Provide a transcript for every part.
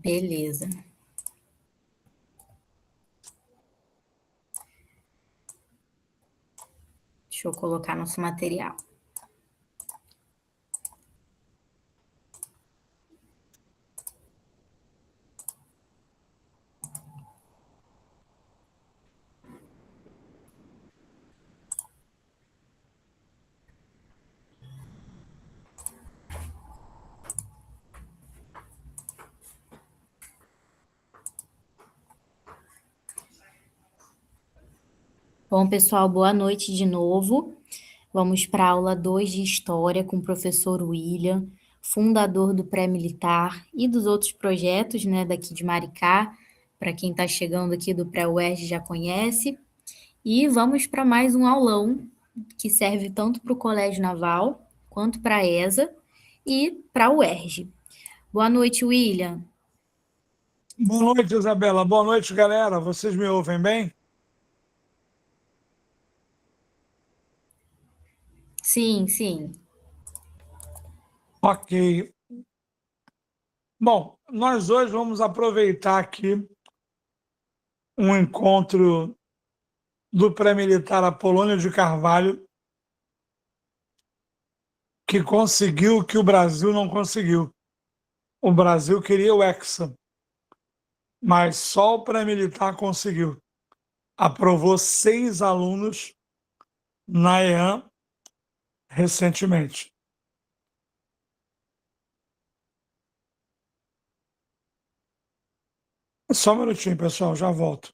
Beleza. Deixa eu colocar nosso material. Bom, pessoal, boa noite de novo. Vamos para a aula 2 de História com o professor William, fundador do Pré-Militar e dos outros projetos, né, daqui de Maricá. Para quem está chegando aqui do Pré-UERJ já conhece. E vamos para mais um aulão que serve tanto para o Colégio Naval quanto para a ESA e para a UERJ. Boa noite, William. Boa noite, Isabela. Boa noite, galera. Vocês me ouvem bem? Sim, sim. Ok. Bom, nós hoje vamos aproveitar aqui um encontro do pré-militar Apolônio de Carvalho, que conseguiu o que o Brasil não conseguiu. O Brasil queria o Hexa, mas só o pré-militar conseguiu. Aprovou 6 alunos na EAN recentemente. Só um minutinho, pessoal, já volto.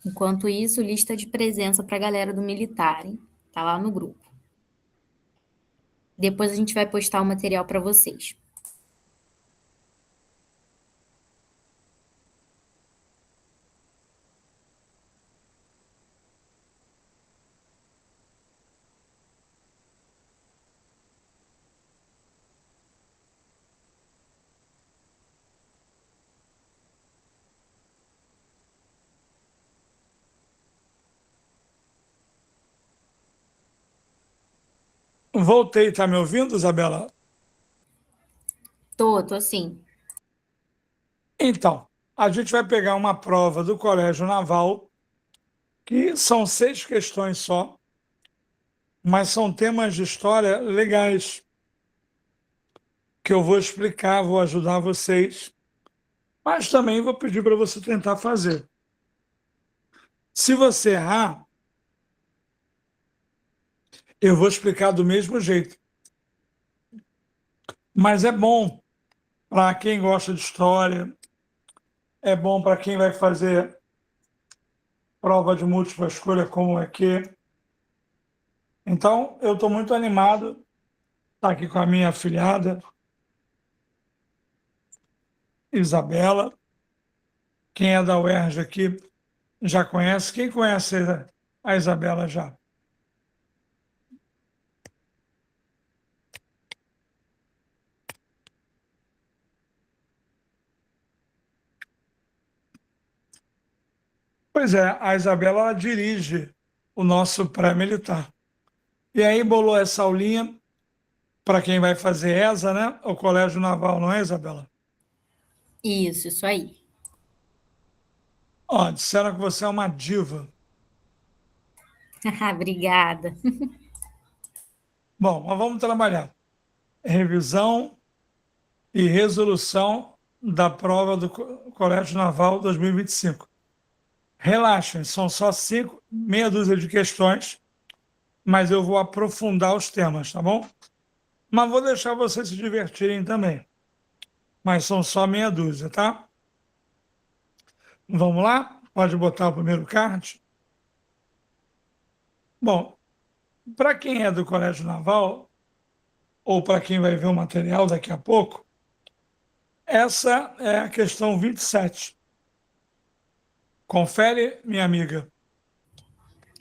Enquanto isso, lista de presença para a galera do militar, hein? Tá lá no grupo. Depois a gente vai postar o material para vocês. Voltei, tá me ouvindo, Isabela? Tô sim. Então, a gente vai pegar uma prova do Colégio Naval, que são 6 questões só, mas são temas de história legais, que eu vou explicar, vou ajudar vocês, mas também vou pedir para você tentar fazer. Se você errar, eu vou explicar do mesmo jeito. Mas é bom para quem gosta de história, é bom para quem vai fazer prova de múltipla escolha como é que. Então, eu estou muito animado de estar aqui com a minha afilhada, Isabela. Quem é da UERJ aqui já conhece. Quem conhece a Isabela já? Pois é, a Isabela ela dirige o nosso pré-militar. E aí bolou essa aulinha para quem vai fazer ESA, né? O Colégio Naval, não é, Isabela? Isso aí. Ó, disseram que você é uma diva. Obrigada. Bom, mas vamos trabalhar. Revisão e resolução da prova do Colégio Naval 2025. Relaxem, são só 5, meia dúzia de questões, mas eu vou aprofundar os temas, tá bom? Mas vou deixar vocês se divertirem também. Mas são só meia dúzia, tá? Vamos lá? Pode botar o primeiro card. Bom, para quem é do Colégio Naval, ou para quem vai ver o material daqui a pouco, essa é a questão 27. Confere, minha amiga.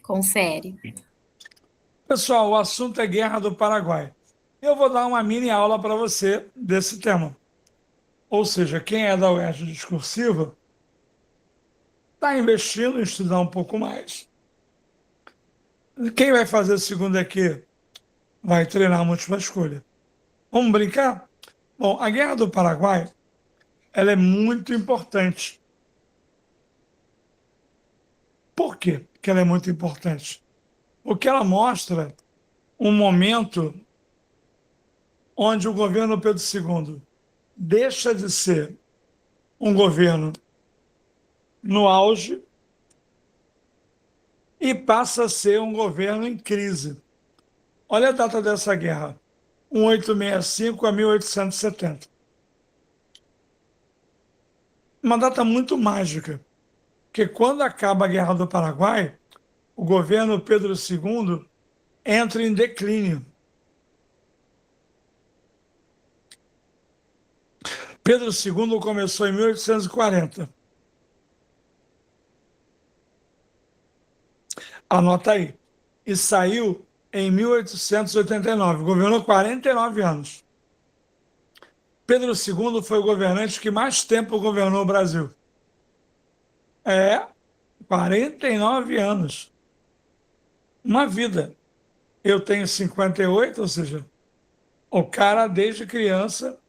Confere. Pessoal, o assunto é Guerra do Paraguai. Eu vou dar uma mini aula para você desse tema. Ou seja, quem é da UERJ discursiva está investindo em estudar um pouco mais. Quem vai fazer o segundo aqui? vai treinar múltipla escolha. Vamos brincar? Bom, a Guerra do Paraguai, ela é muito importante. Por quê que ela é muito importante? Porque ela mostra um momento onde o governo Pedro II deixa de ser um governo no auge e passa a ser um governo em crise. Olha a data dessa guerra, 1865 a 1870. Uma data muito mágica, porque quando acaba a Guerra do Paraguai, o governo Pedro II entra em declínio. Pedro II começou em 1840. Anota aí. E saiu em 1889. Governou 49 anos. Pedro II foi o governante que mais tempo governou o Brasil. 49 anos. Uma vida. Eu tenho 58, ou seja, o cara desde criança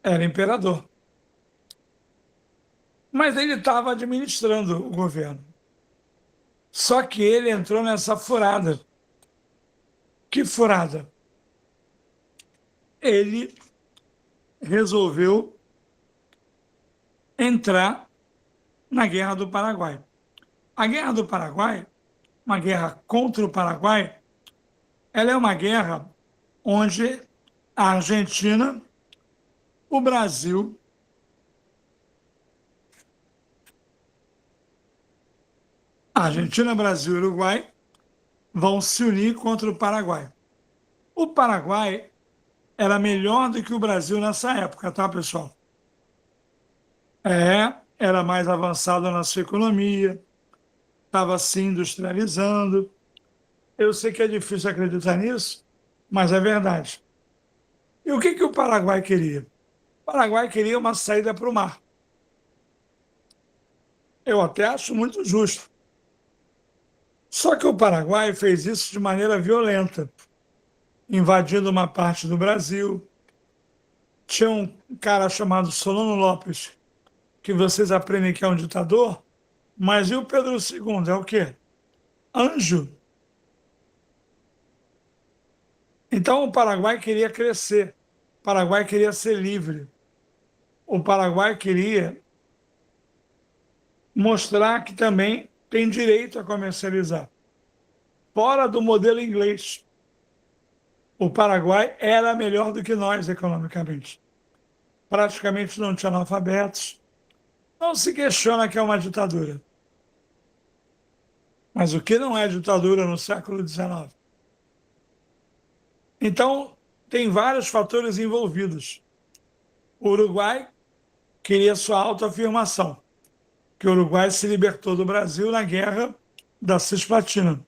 era imperador. Mas ele estava administrando o governo. Só que ele entrou nessa furada. Que furada? Ele resolveu entrar na Guerra do Paraguai. A Guerra do Paraguai, uma guerra contra o Paraguai, ela é uma guerra onde a Argentina, o Brasil Argentina, Brasil e Uruguai vão se unir contra o Paraguai. O Paraguai era melhor do que o Brasil nessa época, tá, pessoal? Era mais avançado na sua economia, estava se industrializando. Eu sei que é difícil acreditar nisso, mas é verdade. E o que o Paraguai queria? O Paraguai queria uma saída para o mar. Eu até acho muito justo. Só que o Paraguai fez isso de maneira violenta, invadindo uma parte do Brasil. Tinha um cara chamado Solano Lopes, que vocês aprendem que é um ditador, mas e o Pedro II? É o quê? Anjo. Então o Paraguai queria crescer, o Paraguai queria ser livre, o Paraguai queria mostrar que também tem direito a comercializar. Fora do modelo inglês, o Paraguai era melhor do que nós economicamente. Praticamente não tinha analfabetos. Não se questiona que é uma ditadura. Mas o que não é ditadura no século XIX? Então, tem vários fatores envolvidos. O Uruguai queria sua autoafirmação, que o Uruguai se libertou do Brasil na guerra da Cisplatina.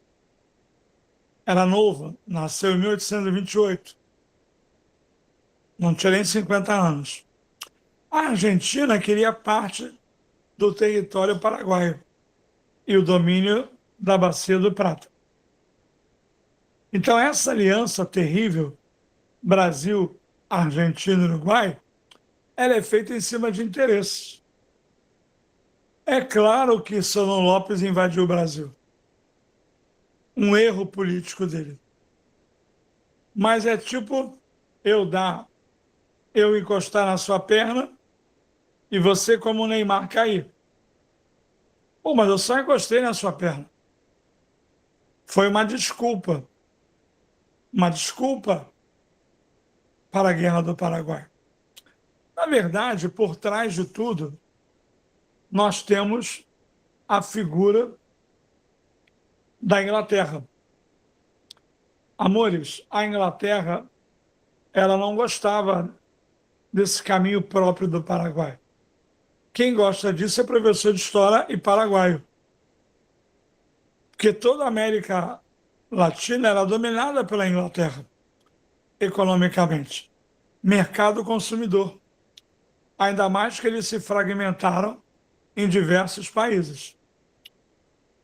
Era novo, nasceu em 1828. Não tinha nem 50 anos. A Argentina queria parte do território paraguaio e o domínio da Bacia do Prata. Então, essa aliança terrível, Brasil, Argentina e Uruguai, ela é feita em cima de interesses. É claro que Solon Lopes invadiu o Brasil. Um erro político dele. Mas é tipo eu encostar na sua perna e você, como o Neymar, cair. Pô, mas eu só encostei na sua perna. Foi uma desculpa. Uma desculpa para a Guerra do Paraguai. Na verdade, por trás de tudo, nós temos a figura da Inglaterra. Amores, a Inglaterra, ela não gostava desse caminho próprio do Paraguai. Quem gosta disso é professor de história e paraguaio. Porque toda a América Latina era dominada pela Inglaterra, economicamente. Mercado consumidor. Ainda mais que eles se fragmentaram em diversos países.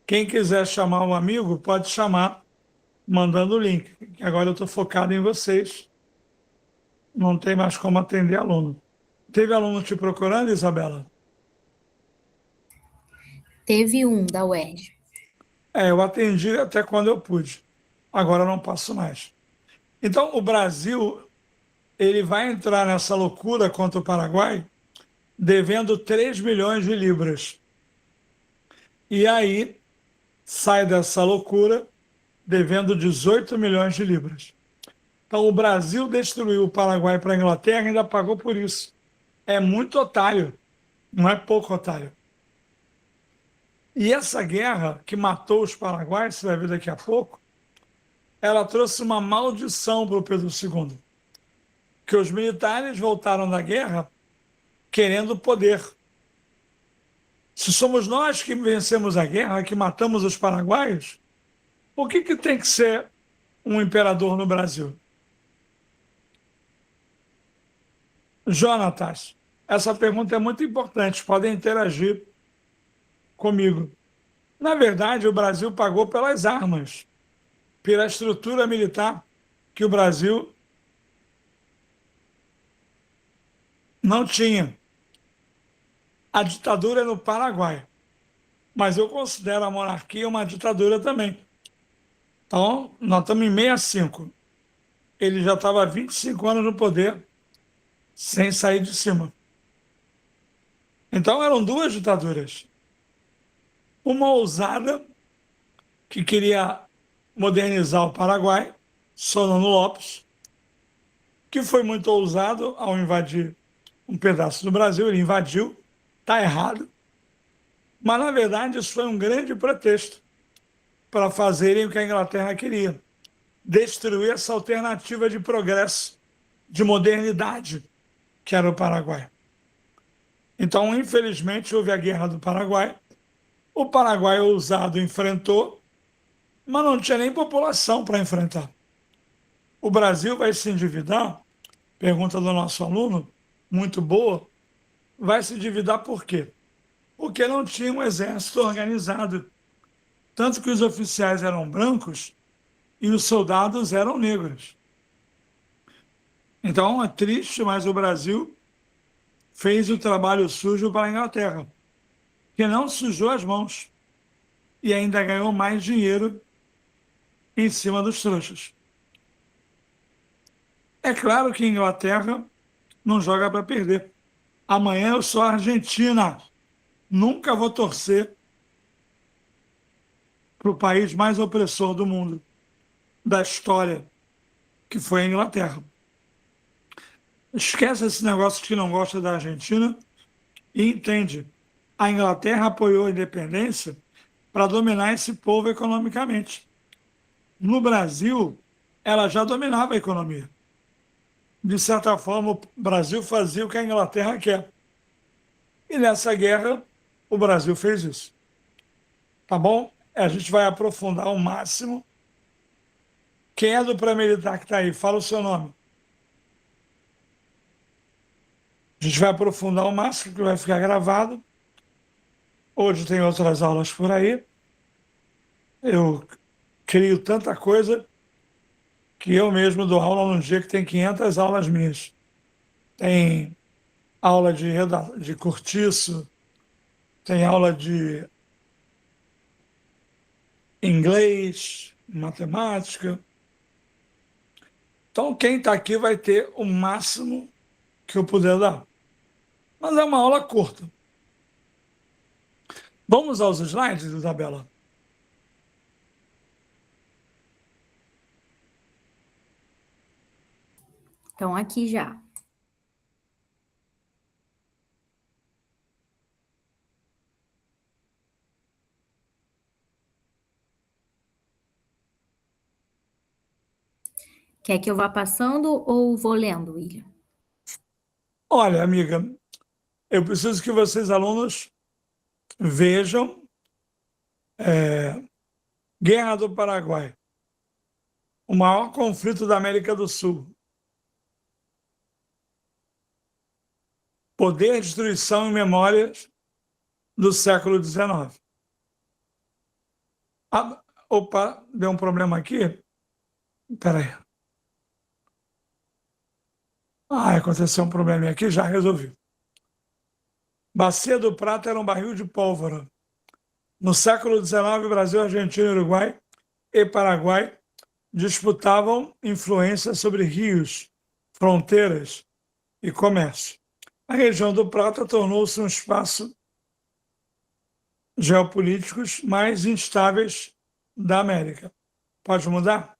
Quem quiser chamar um amigo, pode chamar mandando o link, que agora eu estou focado em vocês, não tem mais como atender aluno. Teve aluno te procurando, Isabela? Teve um da UERJ. Eu atendi até quando eu pude, agora eu não posso mais. Então, o Brasil, ele vai entrar nessa loucura contra o Paraguai devendo 3 milhões de libras. E aí sai dessa loucura devendo 18 milhões de libras. Então, o Brasil destruiu o Paraguai para a Inglaterra e ainda pagou por isso. É muito otário, não é pouco otário. E essa guerra que matou os paraguaios, você vai ver daqui a pouco, ela trouxe uma maldição para o Pedro II, que os militares voltaram da guerra querendo poder. Se somos nós que vencemos a guerra, que matamos os paraguaios, por que tem que ser um imperador no Brasil? Jonatas, essa pergunta é muito importante, podem interagir comigo. Na verdade, o Brasil pagou pelas armas, pela estrutura militar que o Brasil não tinha. A ditadura é no Paraguai, mas eu considero a monarquia uma ditadura também. Então, nós estamos em 65. Ele já estava há 25 anos no poder, sem sair de cima. Então, eram duas ditaduras. Uma ousada, que queria modernizar o Paraguai, Solano Lopes, que foi muito ousado ao invadir um pedaço do Brasil, ele invadiu, está errado, mas na verdade isso foi um grande pretexto para fazerem o que a Inglaterra queria, destruir essa alternativa de progresso, de modernidade, que era o Paraguai. Então, infelizmente, houve a Guerra do Paraguai, o Paraguai ousado enfrentou, mas não tinha nem população para enfrentar. O Brasil vai se endividar? Pergunta do nosso aluno, muito boa. Vai se endividar por quê? Porque não tinha um exército organizado. Tanto que os oficiais eram brancos e os soldados eram negros. Então é triste, mas o Brasil fez o trabalho sujo para a Inglaterra, que não sujou as mãos e ainda ganhou mais dinheiro em cima dos trouxas. É claro que a Inglaterra não joga para perder. Amanhã eu sou a Argentina. Nunca vou torcer para o país mais opressor do mundo, da história, que foi a Inglaterra. Esquece esse negócio de que não gosta da Argentina e entende. A Inglaterra apoiou a independência para dominar esse povo economicamente. No Brasil, ela já dominava a economia. De certa forma, o Brasil fazia o que a Inglaterra quer. E nessa guerra, o Brasil fez isso. Tá bom? A gente vai aprofundar ao máximo. Quem é do pré-militar que está aí? Fala o seu nome. A gente vai aprofundar ao máximo, que vai ficar gravado. Hoje tem outras aulas por aí. Eu crio tanta coisa que eu mesmo dou aula num dia que tem 500 aulas minhas. Tem aula de cortiço, tem aula de inglês, matemática. Então, quem está aqui vai ter o máximo que eu puder dar. Mas é uma aula curta. Vamos aos slides, Isabela? Então, aqui já. Quer que eu vá passando ou vou lendo, William? Olha, amiga, eu preciso que vocês, alunos, vejam Guerra do Paraguai, o maior conflito da América do Sul. Poder, destruição e memórias do século XIX. Opa, deu um problema aqui. Peraí. Aconteceu um probleminha aqui, já resolvi. Bacia do Prata era um barril de pólvora. No século XIX, Brasil, Argentina, Uruguai e Paraguai disputavam influência sobre rios, fronteiras e comércio. A região do Prata tornou-se um espaço geopolíticos mais instáveis da América. Pode mudar?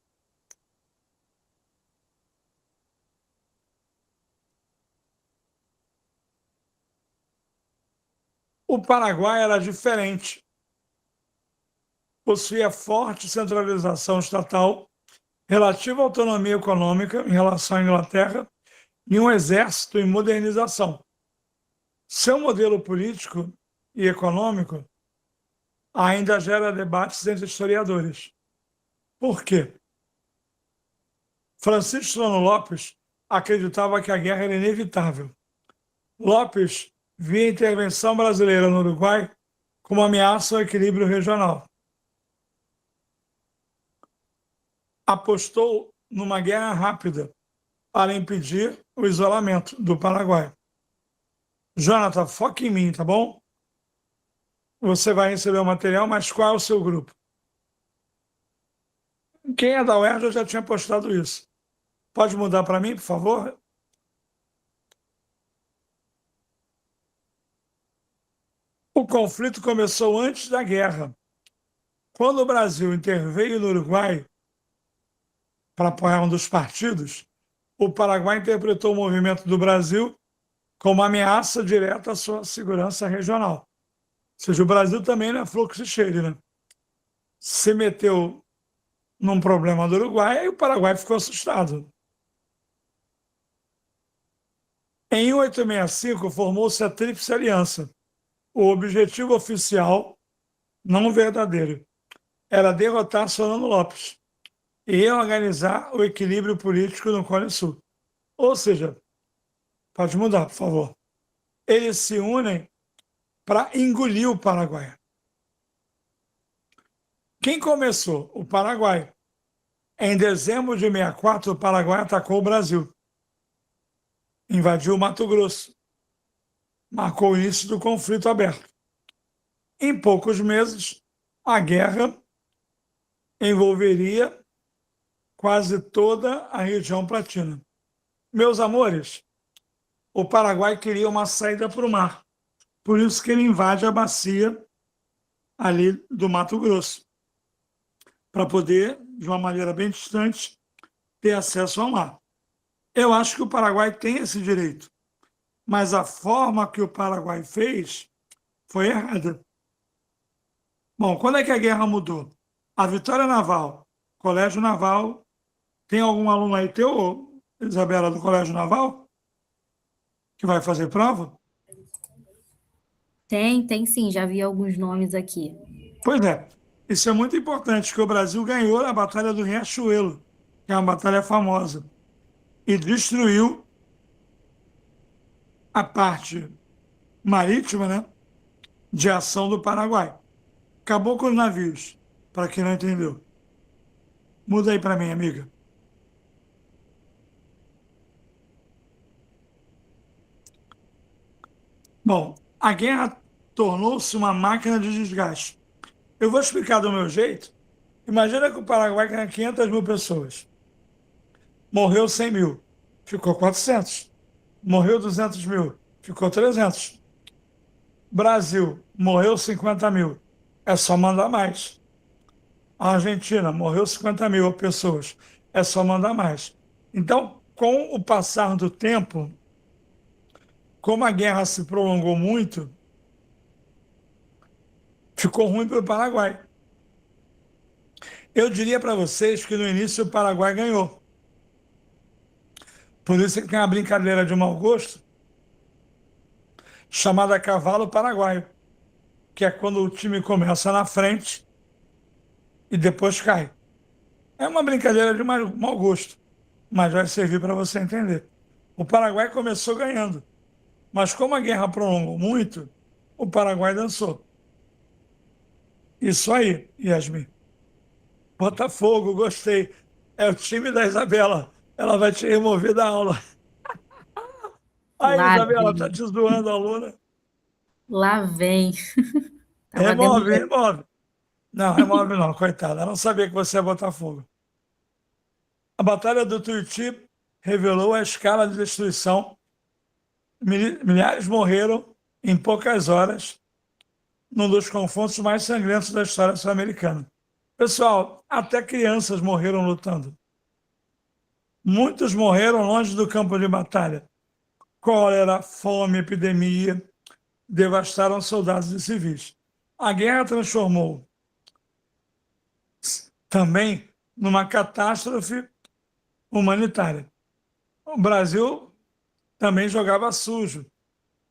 O Paraguai era diferente. Possuía forte centralização estatal, relativa autonomia econômica em relação à Inglaterra e um exército em modernização. Seu modelo político e econômico ainda gera debates entre historiadores. Por quê? Francisco Solano Lopes acreditava que a guerra era inevitável. Lopes via a intervenção brasileira no Uruguai como ameaça ao equilíbrio regional. Apostou numa guerra rápida para impedir o isolamento do Paraguai. Jonathan, foque em mim, tá bom? Você vai receber o material, mas qual é o seu grupo? Quem é da UERJ eu já tinha postado isso. Pode mudar para mim, por favor? O conflito começou antes da guerra. Quando o Brasil interveio no Uruguai para apoiar um dos partidos, o Paraguai interpretou o movimento do Brasil como ameaça direta à sua segurança regional. Ou seja, o Brasil também não é fluxo cheio, né? Se meteu num problema do Uruguai e o Paraguai ficou assustado. Em 1865, formou-se a Tríplice Aliança. O objetivo oficial, não verdadeiro, era derrotar Solano Lopes e organizar o equilíbrio político no Cone Sul. Ou seja, pode mudar, por favor. Eles se unem para engolir o Paraguai. Quem começou? O Paraguai. Em dezembro de 64, o Paraguai atacou o Brasil. Invadiu o Mato Grosso. Marcou o início do conflito aberto. Em poucos meses, a guerra envolveria quase toda a região platina. Meus amores, o Paraguai queria uma saída para o mar. Por isso que ele invade a bacia ali do Mato Grosso, para poder, de uma maneira bem distante, ter acesso ao mar. Eu acho que o Paraguai tem esse direito, mas a forma que o Paraguai fez foi errada. Bom, quando é que a guerra mudou? A Vitória Naval, Colégio Naval, tem algum aluno aí teu, Isabela, do Colégio Naval, que vai fazer prova? Tem sim, já vi alguns nomes aqui. Pois é, isso é muito importante, que o Brasil ganhou a Batalha do Riachuelo, que é uma batalha famosa, e destruiu a parte marítima, né, de ação do Paraguai. Acabou com os navios, para quem não entendeu. Muda aí para mim, amiga. Bom, a guerra tornou-se uma máquina de desgaste. Eu vou explicar do meu jeito. Imagina que o Paraguai ganha 500 mil pessoas. Morreu 100 mil, ficou 400. Morreu 200 mil, ficou 300. Brasil, morreu 50 mil, é só mandar mais. A Argentina, morreu 50 mil pessoas, é só mandar mais. Então, com o passar do tempo, como a guerra se prolongou muito, ficou ruim para o Paraguai. Eu diria para vocês que no início o Paraguai ganhou. Por isso que tem uma brincadeira de mau gosto chamada cavalo paraguaio, que é quando o time começa na frente e depois cai. É uma brincadeira de mau gosto, mas vai servir para você entender. O Paraguai começou ganhando, mas como a guerra prolongou muito, o Paraguai dançou. Isso aí, Yasmin. Botafogo, gostei. É o time da Isabela. Ela vai te remover da aula. Aí, Lá Isabela, tá vem, te zoando, aluna. lá vem. Tava Remove, demorando. remove. Não, remove não, coitada. Ela não sabia que você ia botar fogo. A Batalha do Tuiuti revelou a escala de destruição. Milhares morreram em poucas horas, num dos confrontos mais sangrentos da história sul-americana. Pessoal, até crianças morreram lutando. Muitos morreram longe do campo de batalha. Cólera, fome, epidemia devastaram soldados e civis. A guerra transformou também numa catástrofe humanitária. O Brasil também jogava sujo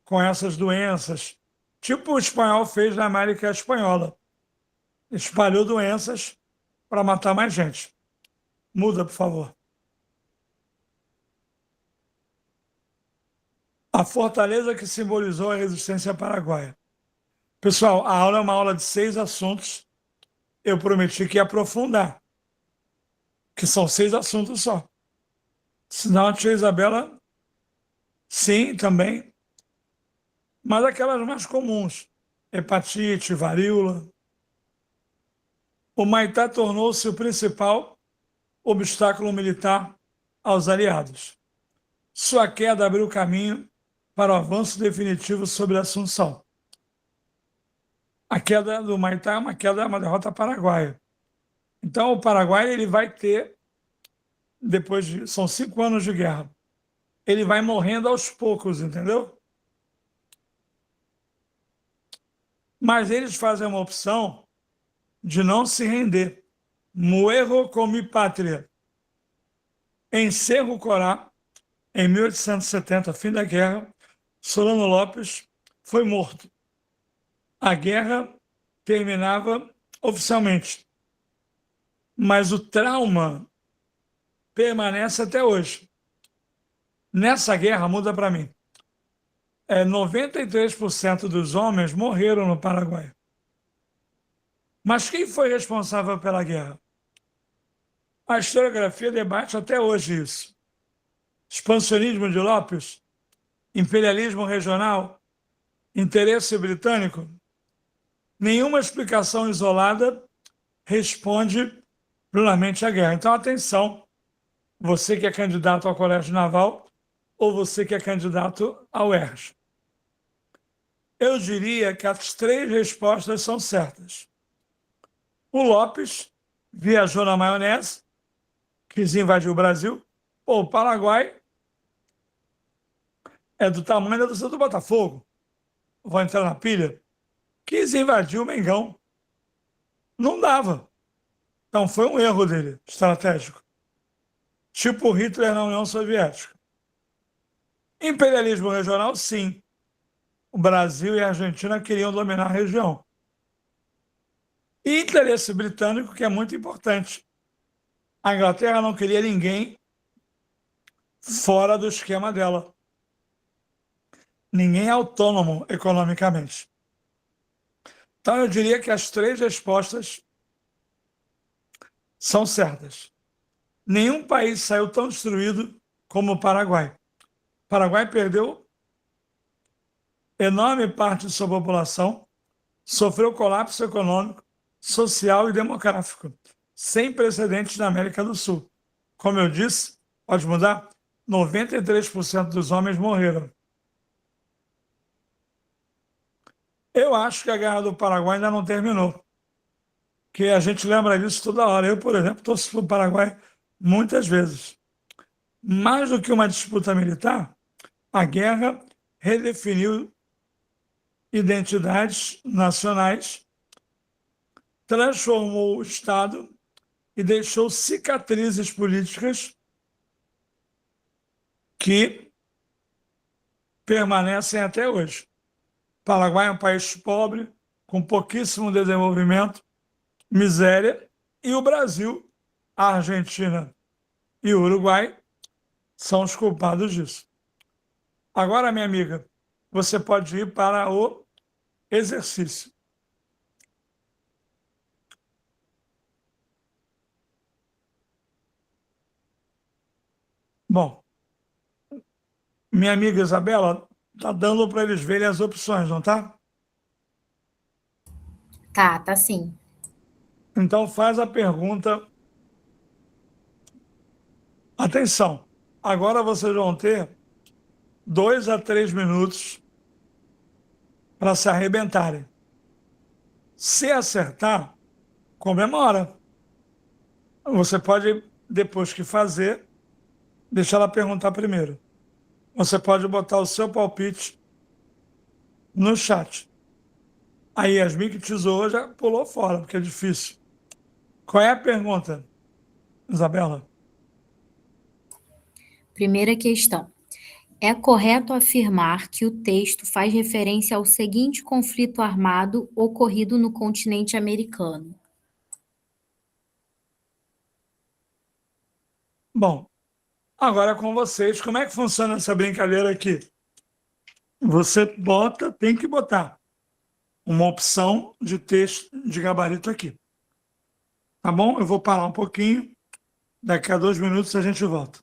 com essas doenças, tipo o espanhol fez na América Espanhola. Espalhou doenças para matar mais gente. Muda, por favor. A fortaleza que simbolizou a resistência paraguaia. Pessoal, a aula é uma aula de 6 assuntos. Eu prometi que ia aprofundar, que são 6 assuntos só. Senão a tia Isabela, sim, também, mas aquelas mais comuns, hepatite, varíola. O Maitá tornou-se o principal obstáculo militar aos aliados. Sua queda abriu caminho para o avanço definitivo sobre a Assunção. A queda do Maitá é uma queda, uma derrota paraguaia. Então, o Paraguai ele vai ter, são 5 anos de guerra, ele vai morrendo aos poucos, entendeu? Mas eles fazem uma opção de não se render. Muero com mi pátria. Em Cerro Corá, em 1870, fim da guerra, Solano Lopes foi morto. A guerra terminava oficialmente, mas o trauma permanece até hoje. Nessa guerra, muda para mim, 93% dos homens morreram no Paraguai. Mas quem foi responsável pela guerra? A historiografia debate até hoje isso. Expansionismo de Lopes, imperialismo regional, interesse britânico. Nenhuma explicação isolada responde plenamente à guerra. Então, atenção, você que é candidato ao Colégio Naval ou você que é candidato ao UERJ. Eu diria que as 3 respostas são certas. O Lopes viajou na maionese, quis invadir o Brasil. Pô, o Paraguai é do tamanho da torcida do Botafogo. Vou entrar na pilha. Quis invadir o Mengão. Não dava. Então foi um erro dele, estratégico. Tipo Hitler na União Soviética. Imperialismo regional, sim. O Brasil e a Argentina queriam dominar a região. E interesse britânico, que é muito importante. A Inglaterra não queria ninguém fora do esquema dela. Ninguém autônomo economicamente. Então, eu diria que as 3 respostas são certas. Nenhum país saiu tão destruído como o Paraguai. O Paraguai perdeu enorme parte de sua população, sofreu colapso econômico, social e demográfico, sem precedentes na América do Sul. Como eu disse, pode mudar? 93% dos homens morreram. Eu acho que a Guerra do Paraguai ainda não terminou, que a gente lembra disso toda hora. Eu, por exemplo, torço para o Paraguai muitas vezes. Mais do que uma disputa militar, a guerra redefiniu identidades nacionais, transformou o Estado e deixou cicatrizes políticas que permanecem até hoje. O Paraguai é um país pobre, com pouquíssimo desenvolvimento, miséria, e o Brasil, a Argentina e o Uruguai são os culpados disso. Agora, minha amiga, você pode ir para o exercício. Bom, minha amiga Isabela, tá dando para eles verem as opções, não tá? Tá sim. Então faz a pergunta. Atenção, agora vocês vão ter 2 a 3 minutos para se arrebentarem. Se acertar, comemora. Você pode, depois que fazer, deixar ela perguntar primeiro. Você pode botar o seu palpite no chat. A Yasmin que te zoou já pulou fora, porque é difícil. Qual é a pergunta, Isabela? Primeira questão. É correto afirmar que o texto faz referência ao seguinte conflito armado ocorrido no continente americano? Bom, agora é com vocês. Como é que funciona essa brincadeira aqui? Você bota, tem que botar uma opção de texto de gabarito aqui. Tá bom? Eu vou parar um pouquinho. Daqui a 2 minutos a gente volta.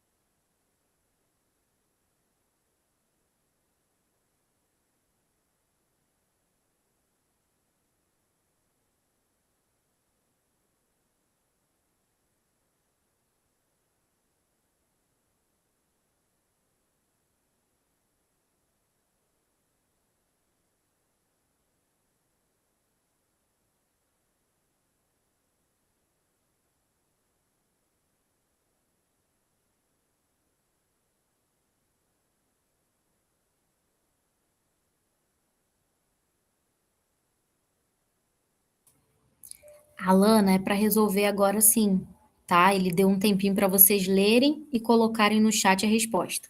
Alana, é para resolver agora sim, tá? Ele deu um tempinho para vocês lerem e colocarem no chat a resposta.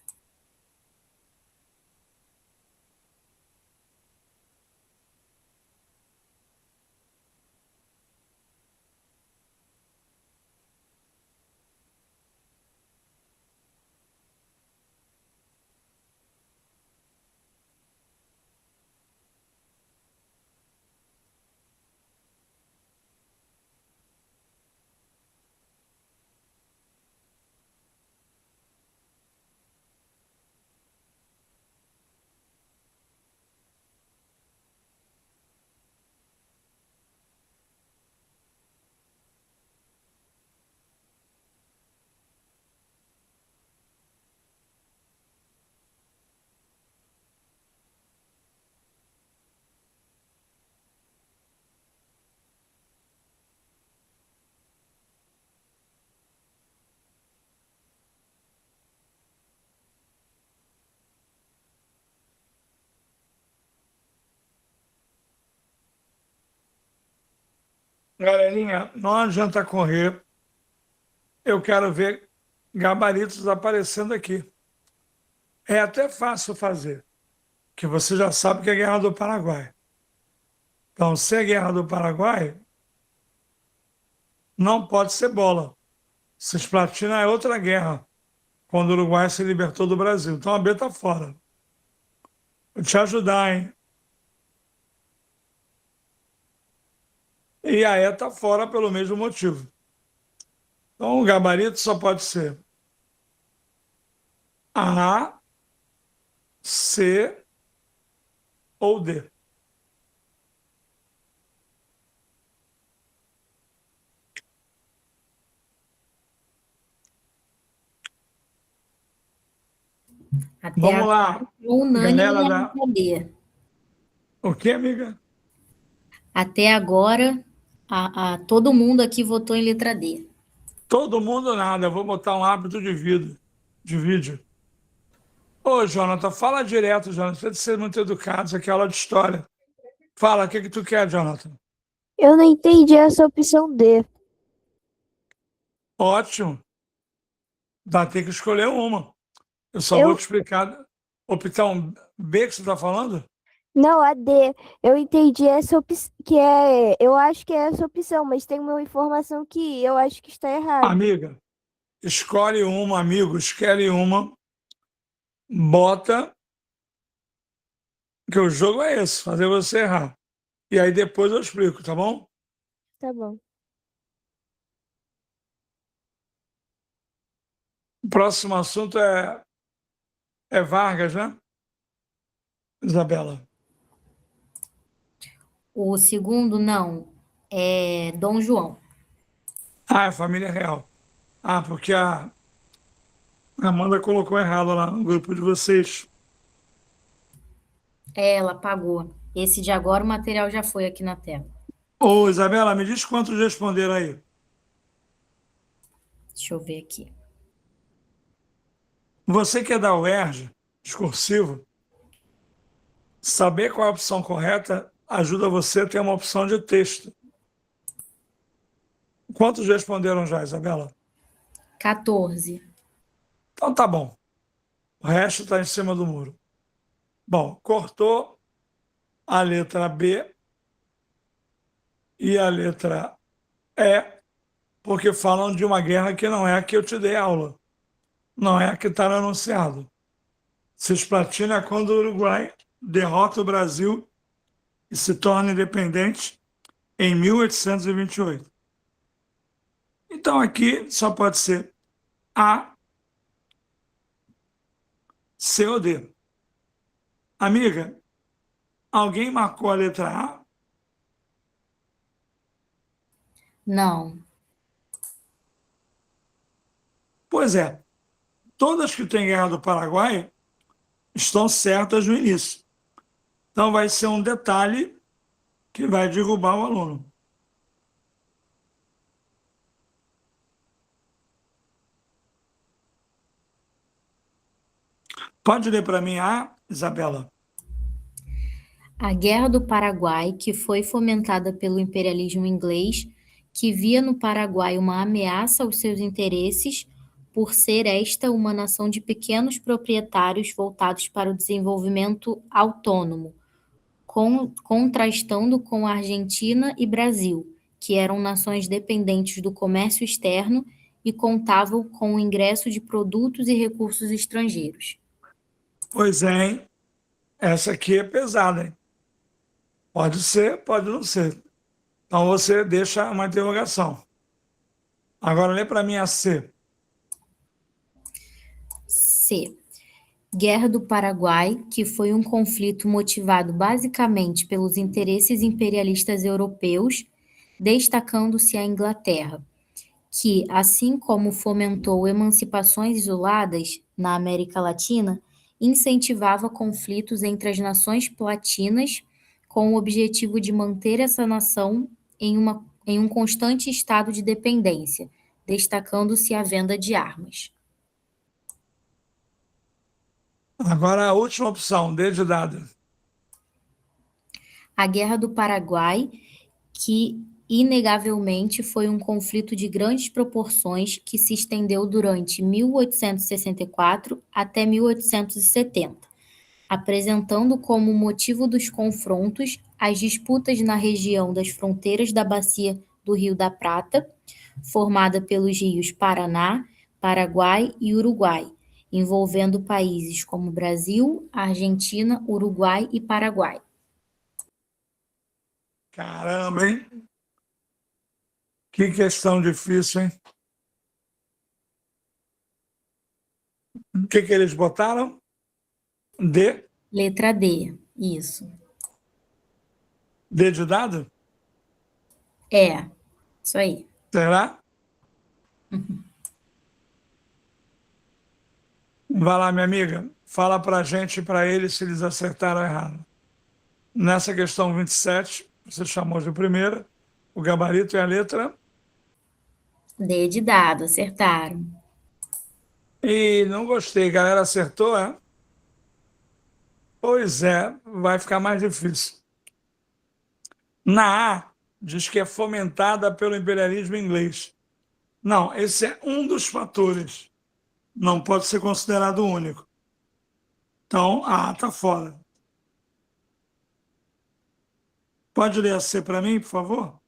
Galerinha, não adianta correr. Eu quero ver gabaritos aparecendo aqui. É até fácil fazer, que você já sabe que é a Guerra do Paraguai. Então, se é Guerra do Paraguai, não pode ser bola. Cisplatina é outra guerra, quando o Uruguai se libertou do Brasil. Então a B está fora. Vou te ajudar, hein? E a E está fora pelo mesmo motivo. Então o gabarito só pode ser A, C ou D. Até Vamos agora, lá, unânime galera na da. letra D. O que, amiga? Até agora, todo mundo aqui votou em letra D. Todo mundo nada. Eu vou botar um hábito de vida, de vídeo. Ô, Jonathan, fala direto, Jonathan. Você de ser muito educado, isso aqui é aula de história. Fala, o que que tu quer, Jonathan? Eu não entendi essa opção D. Ótimo. Vai ter que escolher uma. Eu só vou Eu te explicar. Opção B que você está falando? não, a D. Eu entendi essa opção que é, eu acho que é essa opção, mas tem uma informação que eu acho que está errada. Amiga, escolhe uma, amigo, escolhe uma, bota, que o jogo é esse, fazer você errar. E aí depois eu explico, tá bom? Tá bom. O próximo assunto é Vargas, né? Isabela. O segundo, não, é Dom João. Ah, é família real. Ah, porque a Amanda colocou errado lá no grupo de vocês. Ela pagou. Esse de agora, o material já foi aqui na tela. Ô, Isabela, me diz quantos responderam aí. Deixa eu ver aqui. Você que é da UERJ, discursivo, saber qual é a opção correta ajuda você a ter uma opção de texto. Quantos responderam já, Isabela? 14. Então tá bom. O resto está em cima do muro. Bom, cortou a letra B e a letra E, porque falam de uma guerra que não é a que eu te dei aula. Não é a que está no anunciado. Cisplatina é quando o Uruguai derrota o Brasil e se torna independente em 1828. Então aqui só pode ser A, C ou D. Amiga, alguém marcou a letra A? Não. Pois é, todas que têm guerra do Paraguai estão certas no início. Então vai ser um detalhe que vai derrubar o aluno. Pode ler para mim A, Isabela? A Guerra do Paraguai, que foi fomentada pelo imperialismo inglês, que via no Paraguai uma ameaça aos seus interesses, por ser esta uma nação de pequenos proprietários voltados para o desenvolvimento autônomo, contrastando com a Argentina e Brasil, que eram nações dependentes do comércio externo e contavam com o ingresso de produtos e recursos estrangeiros. Pois é, hein? Essa aqui é pesada, hein? Pode ser, pode não ser. Então você deixa uma interrogação. Agora lê para mim a C. C. Guerra do Paraguai, que foi um conflito motivado basicamente pelos interesses imperialistas europeus, destacando-se a Inglaterra, que, assim como fomentou emancipações isoladas na América Latina, incentivava conflitos entre as nações latinas com o objetivo de manter essa nação em um constante estado de dependência, destacando-se a venda de armas. Agora a última opção, D de dado. A Guerra do Paraguai, que inegavelmente foi um conflito de grandes proporções que se estendeu durante 1864 até 1870, apresentando como motivo dos confrontos as disputas na região das fronteiras da bacia do Rio da Prata, formada pelos rios Paraná, Paraguai e Uruguai, envolvendo países como Brasil, Argentina, Uruguai e Paraguai. Caramba, hein? Que questão difícil, hein? O que eles botaram? D. Letra D, isso. D de dado? É, isso aí. Será? Vai lá, minha amiga. Fala para a gente e para eles se eles acertaram ou errado. Nessa questão 27, você chamou de primeira. O gabarito é a letra. D de dado, acertaram. E não gostei, galera. Acertou, é? Pois é, vai ficar mais difícil. Na A, diz que é fomentada pelo imperialismo inglês. Não, esse é um dos fatores. Não pode ser considerado o único. Então, A está fora. Pode ler a C para mim, por favor?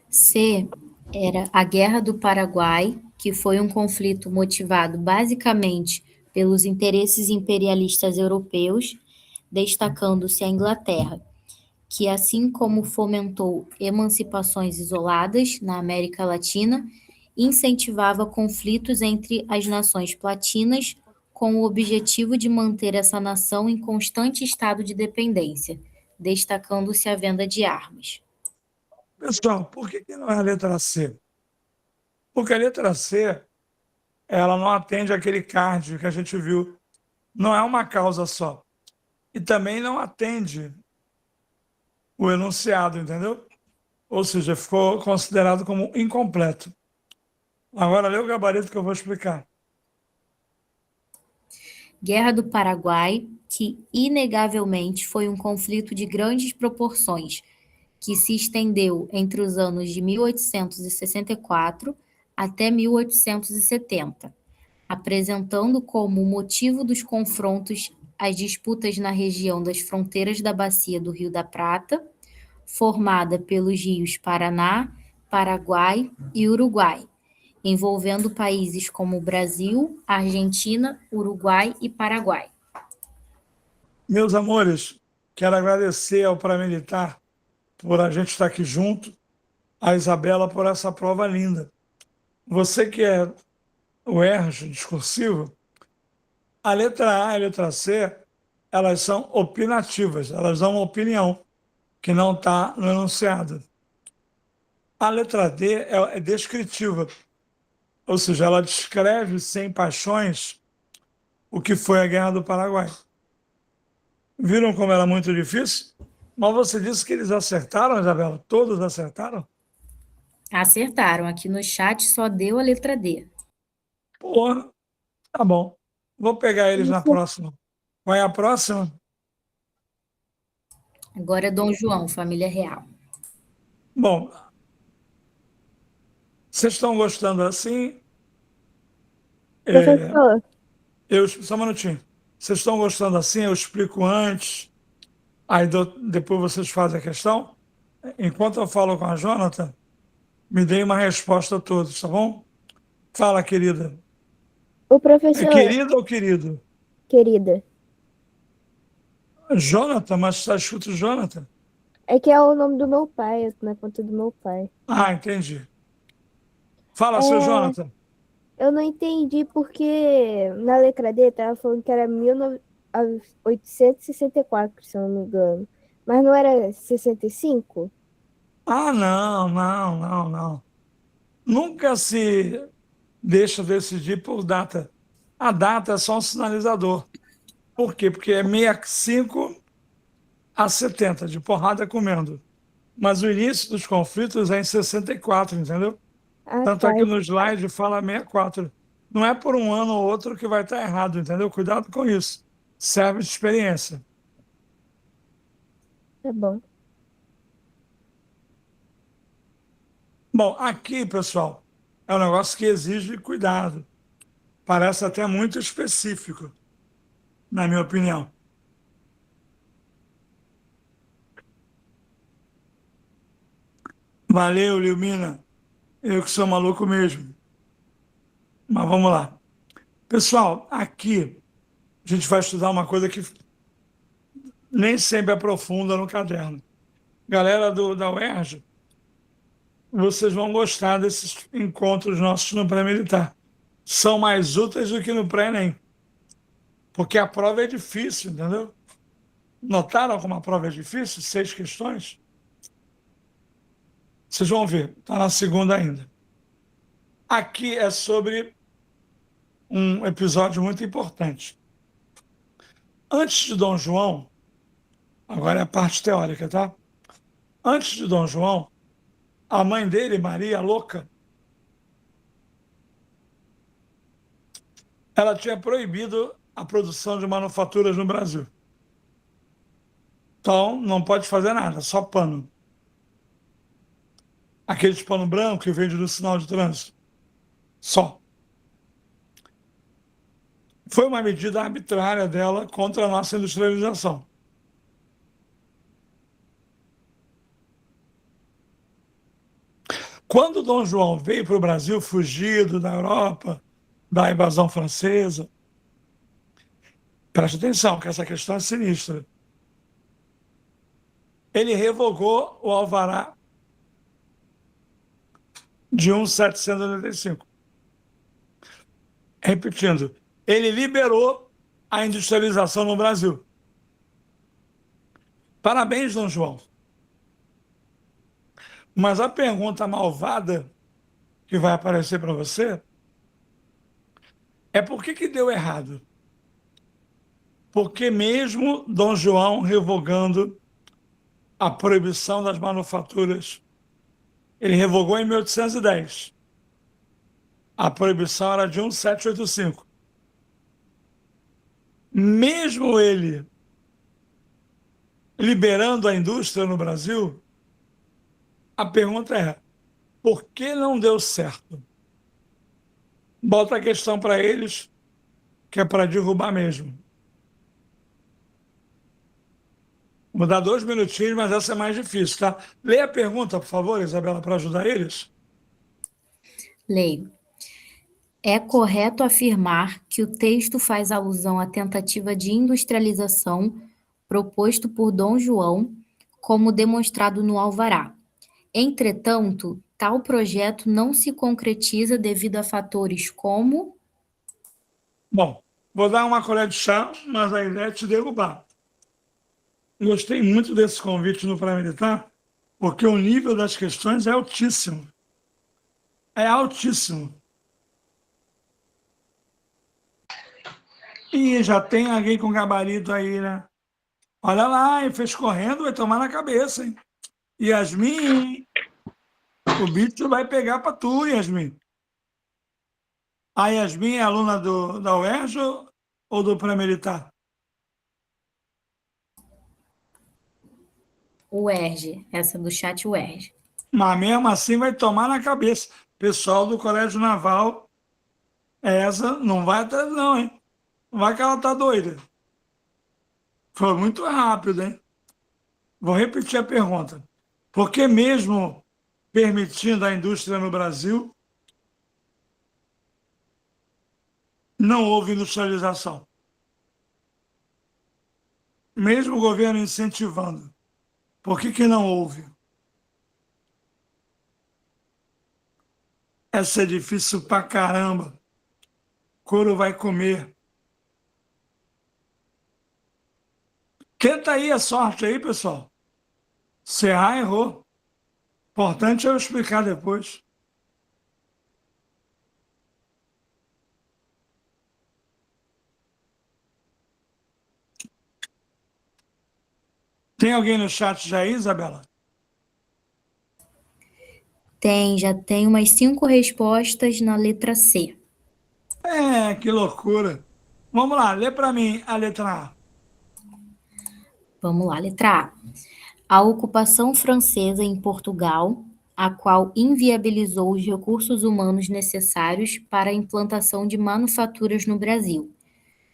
C era a Guerra do Paraguai, que foi um conflito motivado basicamente pelos interesses imperialistas europeus, destacando-se a Inglaterra, que assim como fomentou emancipações isoladas na América Latina, incentivava conflitos entre as nações platinas com o objetivo de manter essa nação em constante estado de dependência, destacando-se a venda de armas. Pessoal, por que não é a letra C? Porque a letra C, ela não atende aquele card que a gente viu. Não é uma causa só. E também não atende o enunciado, entendeu? Ou seja, ficou considerado como incompleto. Agora lê o gabarito que eu vou explicar. Guerra do Paraguai, que inegavelmente foi um conflito de grandes proporções, que se estendeu entre os anos de 1864 até 1870, apresentando como motivo dos confrontos as disputas na região das fronteiras da Bacia do Rio da Prata, formada pelos rios Paraná, Paraguai e Uruguai, envolvendo países como Brasil, Argentina, Uruguai e Paraguai. Meus amores, quero agradecer ao Paramilitar por a gente estar aqui junto, a Isabela por essa prova linda. Você que é o ERJ discursivo, a letra A e a letra C, elas são opinativas, elas dão uma opinião que não está no enunciado. A letra D é descritiva, ou seja, ela descreve sem paixões o que foi a Guerra do Paraguai. Viram como era muito difícil? Mas você disse que eles acertaram, Isabela? Todos acertaram? Acertaram, aqui no chat só deu a letra D. Porra, tá bom. Vou pegar eles na próxima. Qual é a próxima? Agora é Dom João, família real. Bom, vocês estão gostando assim? Professor, Só um minutinho. Vocês estão gostando assim? Eu explico antes, aí depois vocês fazem a questão. Enquanto eu falo com a Jonathan, me deem uma resposta a todos, tá bom? Fala, querida. o É professor, querida ou querido? querida, Jonathan, mas está escrito Jonathan. é que é o nome do meu pai, na conta do meu pai. Ah, entendi. Fala, seu É, Jonathan. eu não entendi porque na letra D tava falando que era 1864, se eu não me engano. Mas não era 65? Ah, não, não, não, não. Nunca se deixa decidir por data. A data é só um sinalizador. Por quê? Porque é 65 a 70, de porrada comendo. Mas o início dos conflitos é em 64, entendeu? Ah, Tanto tá. é que no slide fala 64. Não é por um ano ou outro que vai estar errado, entendeu? Cuidado com isso. Serve de experiência. Tá bom. Bom, aqui, pessoal, é um negócio que exige cuidado. Parece até muito específico, na minha opinião. Valeu, Lilmina. Eu que sou maluco mesmo. Mas vamos lá. Pessoal, aqui a gente vai estudar uma coisa que nem sempre aprofunda no caderno. Galera da UERJ, vocês vão gostar desses encontros nossos no pré-militar. São mais úteis do que no pré-ENEM. Porque a prova é difícil, entendeu? Notaram como a prova é difícil? 6 questões? Vocês vão ver, está na segunda ainda. Aqui é sobre um episódio muito importante. Antes de Dom João, agora é a parte teórica, tá? Antes de Dom João, a mãe dele, Maria Louca, ela tinha proibido a produção de manufaturas no Brasil. Então, não pode fazer nada, só pano. Aquele pano branco que vende no sinal de trânsito. Só. Foi uma medida arbitrária dela contra a nossa industrialização. Quando Dom João veio para o Brasil, fugido da Europa, da invasão francesa, preste atenção, que essa questão é sinistra. Ele revogou o alvará de 1.785. Repetindo, ele liberou a industrialização no Brasil. Parabéns, Dom João. Mas a pergunta malvada que vai aparecer para você é por que deu errado? Porque mesmo Dom João revogando a proibição das manufaturas, ele revogou em 1810. A proibição era de 1785. Mesmo ele liberando a indústria no Brasil, a pergunta é, por que não deu certo? Bota a questão para eles, que é para derrubar mesmo. Vou dar 2 minutinhos, mas essa é mais difícil, tá? Leia a pergunta, por favor, Isabela, para ajudar eles. Leio. É correto afirmar que o texto faz alusão à tentativa de industrialização proposto por Dom João, como demonstrado no Alvará. Entretanto, tal projeto não se concretiza devido a fatores como... Bom, vou dar uma colher de chá, mas a ideia é te derrubar. Gostei muito desse convite no pré-militar, porque o nível das questões é altíssimo. É altíssimo. E já tem alguém com gabarito aí, né? Olha lá, e fez correndo, vai tomar na cabeça, hein? Yasmin, o bicho vai pegar para tu, Yasmin. A Yasmin é aluna da UERJ ou do pré-militar? UERJ, essa do chat UERJ. Mas mesmo assim vai tomar na cabeça. Pessoal do Colégio Naval, essa não vai atrás não, hein? Não vai que ela tá doida. Foi muito rápido, hein? Vou repetir a pergunta. Por que mesmo permitindo a indústria no Brasil, não houve industrialização? Mesmo o governo incentivando, por que não houve? Essa é difícil pra caramba. Couro vai comer. Tenta aí a sorte aí, pessoal. Se errar, errou. Importante é eu explicar depois. Tem alguém no chat já aí, Isabela? Já tem umas 5 respostas na letra C. É, que loucura. Vamos lá, lê para mim a letra A. Vamos lá, letra A. A ocupação francesa em Portugal, a qual inviabilizou os recursos humanos necessários para a implantação de manufaturas no Brasil,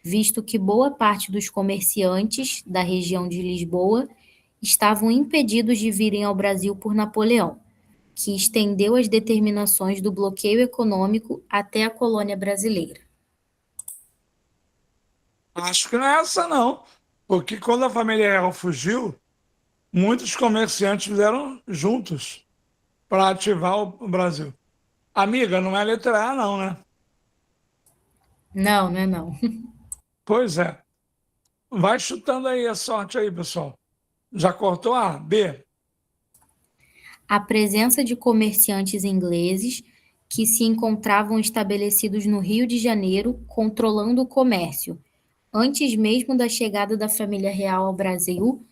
visto que boa parte dos comerciantes da região de Lisboa estavam impedidos de virem ao Brasil por Napoleão, que estendeu as determinações do bloqueio econômico até a colônia brasileira. Acho que não é essa, não. Porque quando a família real fugiu, muitos comerciantes fizeram juntos para ativar o Brasil. Amiga, não é letra A, não, né? Não, não é não. Pois é. Vai chutando aí a sorte aí, pessoal. Já cortou A? B? A presença de comerciantes ingleses que se encontravam estabelecidos no Rio de Janeiro, controlando o comércio, antes mesmo da chegada da família real ao Brasil,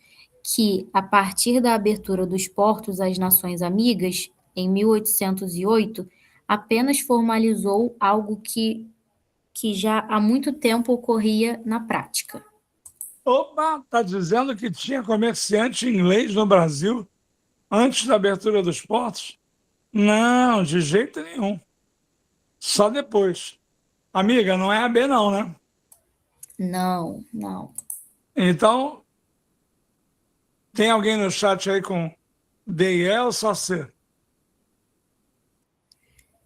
que, a partir da abertura dos portos às nações amigas, em 1808, apenas formalizou algo que já há muito tempo ocorria na prática. Opa, tá dizendo que tinha comerciante inglês no Brasil antes da abertura dos portos? Não, de jeito nenhum. Só depois. Amiga, não é a B não, né? Não, não. Então, tem alguém no chat aí com D e E ou só C?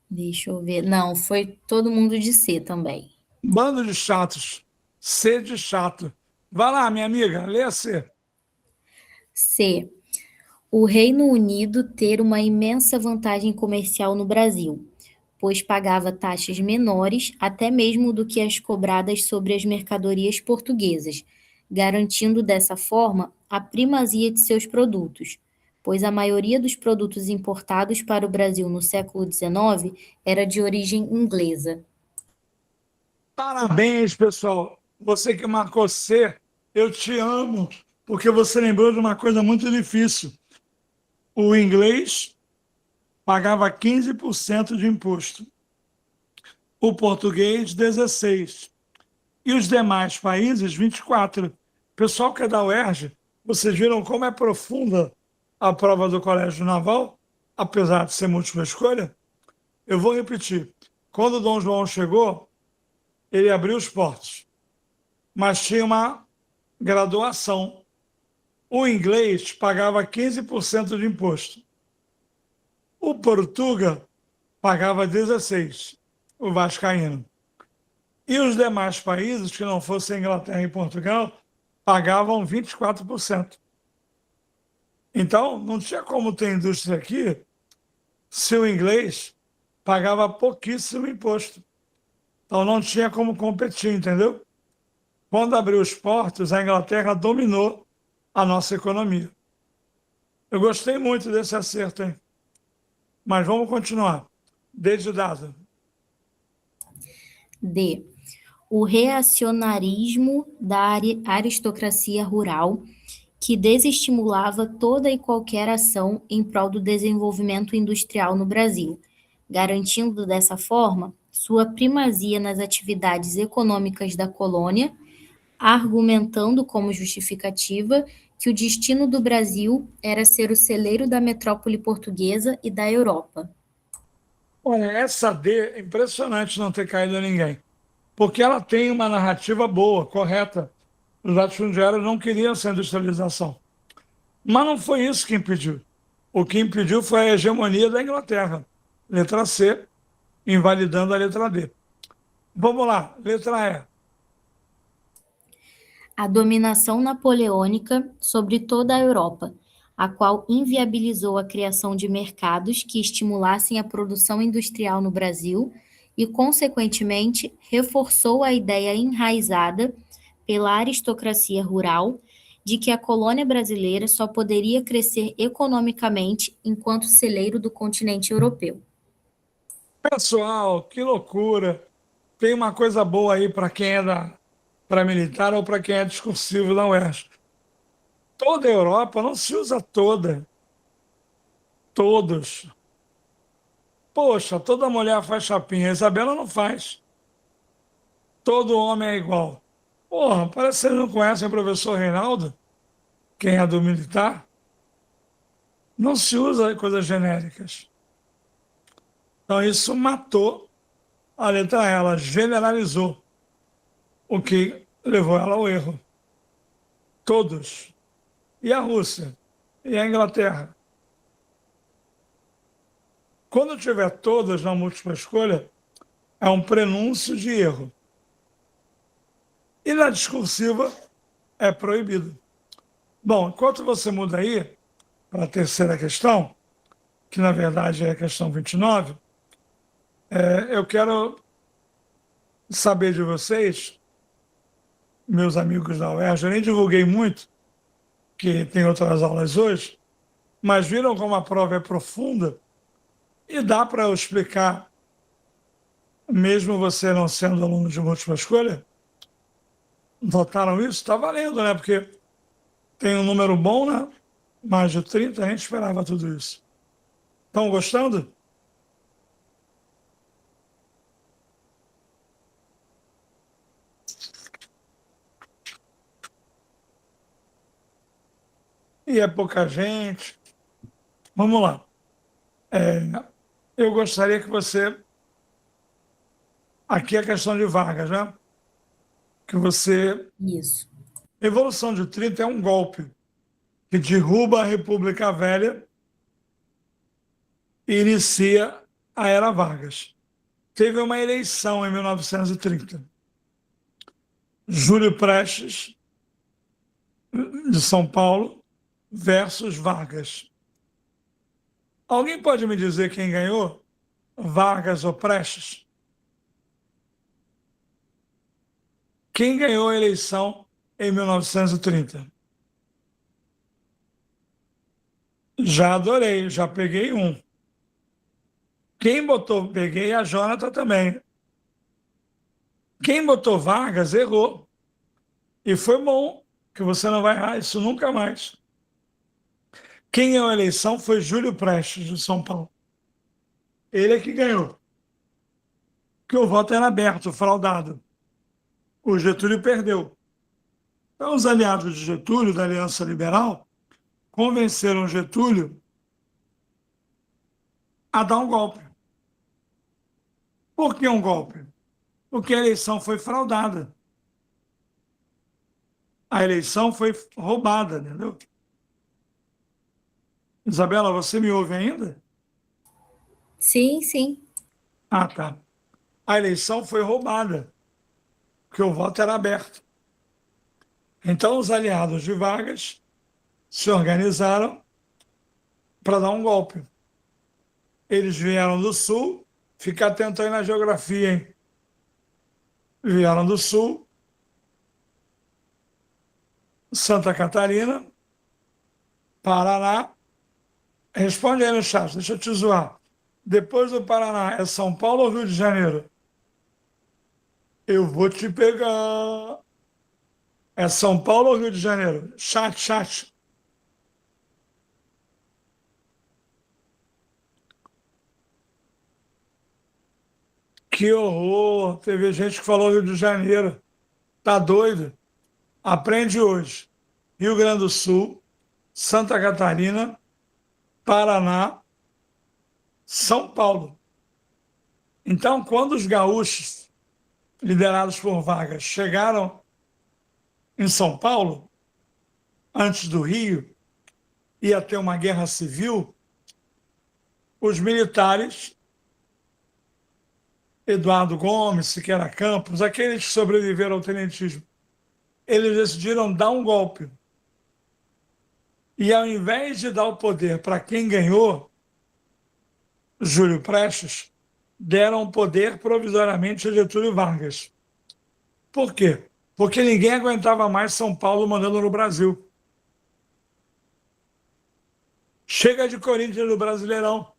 Deixa eu ver. Não, foi todo mundo de C também. Bando de chatos. C de chato. Vai lá, minha amiga, lê a C. C. O Reino Unido ter uma imensa vantagem comercial no Brasil, pois pagava taxas menores até mesmo do que as cobradas sobre as mercadorias portuguesas, garantindo dessa forma a primazia de seus produtos, pois a maioria dos produtos importados para o Brasil no século XIX era de origem inglesa. Parabéns, pessoal. Você que marcou C, eu te amo, porque você lembrou de uma coisa muito difícil. O inglês pagava 15% de imposto, o português 16%, e os demais países 24%. Pessoal que é da UERJ, vocês viram como é profunda a prova do Colégio Naval, apesar de ser múltipla escolha? Eu vou repetir. Quando Dom João chegou, ele abriu os portos, mas tinha uma graduação. O inglês pagava 15% de imposto. O Portuga pagava 16%, o vascaíno. E os demais países, que não fossem Inglaterra e Portugal, pagavam 24%. Então, não tinha como ter indústria aqui se o inglês pagava pouquíssimo imposto. Então, não tinha como competir, entendeu? Quando abriu os portos, a Inglaterra dominou a nossa economia. Eu gostei muito desse acerto, hein? Mas vamos continuar. D de dado. D. O reacionarismo da aristocracia rural, que desestimulava toda e qualquer ação em prol do desenvolvimento industrial no Brasil, garantindo dessa forma sua primazia nas atividades econômicas da colônia, argumentando como justificativa que o destino do Brasil era ser o celeiro da metrópole portuguesa e da Europa. Olha, essa D é impressionante não ter caído a ninguém, porque ela tem uma narrativa boa, correta. Os latifundiários não queriam essa industrialização. Mas não foi isso que impediu. O que impediu foi a hegemonia da Inglaterra. Letra C, invalidando a letra D. Vamos lá, letra E. A dominação napoleônica sobre toda a Europa, a qual inviabilizou a criação de mercados que estimulassem a produção industrial no Brasil e, consequentemente, reforçou a ideia enraizada pela aristocracia rural de que a colônia brasileira só poderia crescer economicamente enquanto celeiro do continente europeu. Pessoal, que loucura. Tem uma coisa boa aí para quem é da pré-militar ou para quem é discursivo da UERJ. Toda a Europa não se usa toda. Todos. Poxa, toda mulher faz chapinha, a Isabela não faz. Todo homem é igual. Porra, parece que vocês não conhecem o professor Reinaldo, quem é do militar. Não se usa coisas genéricas. Então isso matou a letra E, ela generalizou, o que levou ela ao erro. Todos. E a Rússia? E a Inglaterra? Quando tiver todas na múltipla escolha, é um prenúncio de erro. E na discursiva é proibido. Bom, enquanto você muda aí para a terceira questão, que na verdade é a questão 29, eu quero saber de vocês, meus amigos da UERJ, eu nem divulguei muito, que tem outras aulas hoje, mas viram como a prova é profunda e dá para eu explicar, mesmo você não sendo aluno de múltipla escolha? Notaram isso? Está valendo, né? Porque tem um número bom, né? Mais de 30, a gente esperava tudo isso. Estão gostando? E é pouca gente. Vamos lá. Eu gostaria que você... Aqui é a questão de vagas, né? Que você... Isso. Revolução de 30 é um golpe que derruba a República Velha e inicia a Era Vargas. Teve uma eleição em 1930. Júlio Prestes, de São Paulo, versus Vargas. Alguém pode me dizer quem ganhou? Vargas ou Prestes? Quem ganhou a eleição em 1930? Já adorei, já peguei um. Quem botou, peguei a Jonathan também. Quem botou Vargas errou. E foi bom, que você não vai errar isso nunca mais. Quem ganhou a eleição foi Júlio Prestes, de São Paulo. Ele é que ganhou. Porque o voto era aberto, fraudado. O Getúlio perdeu. Então, os aliados de Getúlio, da Aliança Liberal, convenceram Getúlio a dar um golpe. Por que um golpe? Porque a eleição foi fraudada. A eleição foi roubada, entendeu? Isabela, você me ouve ainda? Sim, sim. Ah, tá. A eleição foi roubada, porque o voto era aberto. Então, os aliados de Vargas se organizaram para dar um golpe. Eles vieram do Sul, fica atento aí na geografia, hein? Vieram do Sul, Santa Catarina, Paraná. Responde aí no chat, deixa eu te zoar. Depois do Paraná, é São Paulo ou Rio de Janeiro? Eu vou te pegar. É São Paulo ou Rio de Janeiro? Chat, chat. Que horror! Teve gente que falou Rio de Janeiro. Tá doido? Aprende hoje. Rio Grande do Sul, Santa Catarina, Paraná, São Paulo. Então, quando os gaúchos, liderados por Vargas, chegaram em São Paulo, antes do Rio, ia ter uma guerra civil, os militares, Eduardo Gomes, Siqueira Campos, aqueles que sobreviveram ao tenentismo, eles decidiram dar um golpe. E ao invés de dar o poder para quem ganhou, Júlio Prestes, deram o poder provisoriamente a Getúlio Vargas. Por quê? Porque ninguém aguentava mais São Paulo mandando no Brasil. Chega de Corinthians no Brasileirão.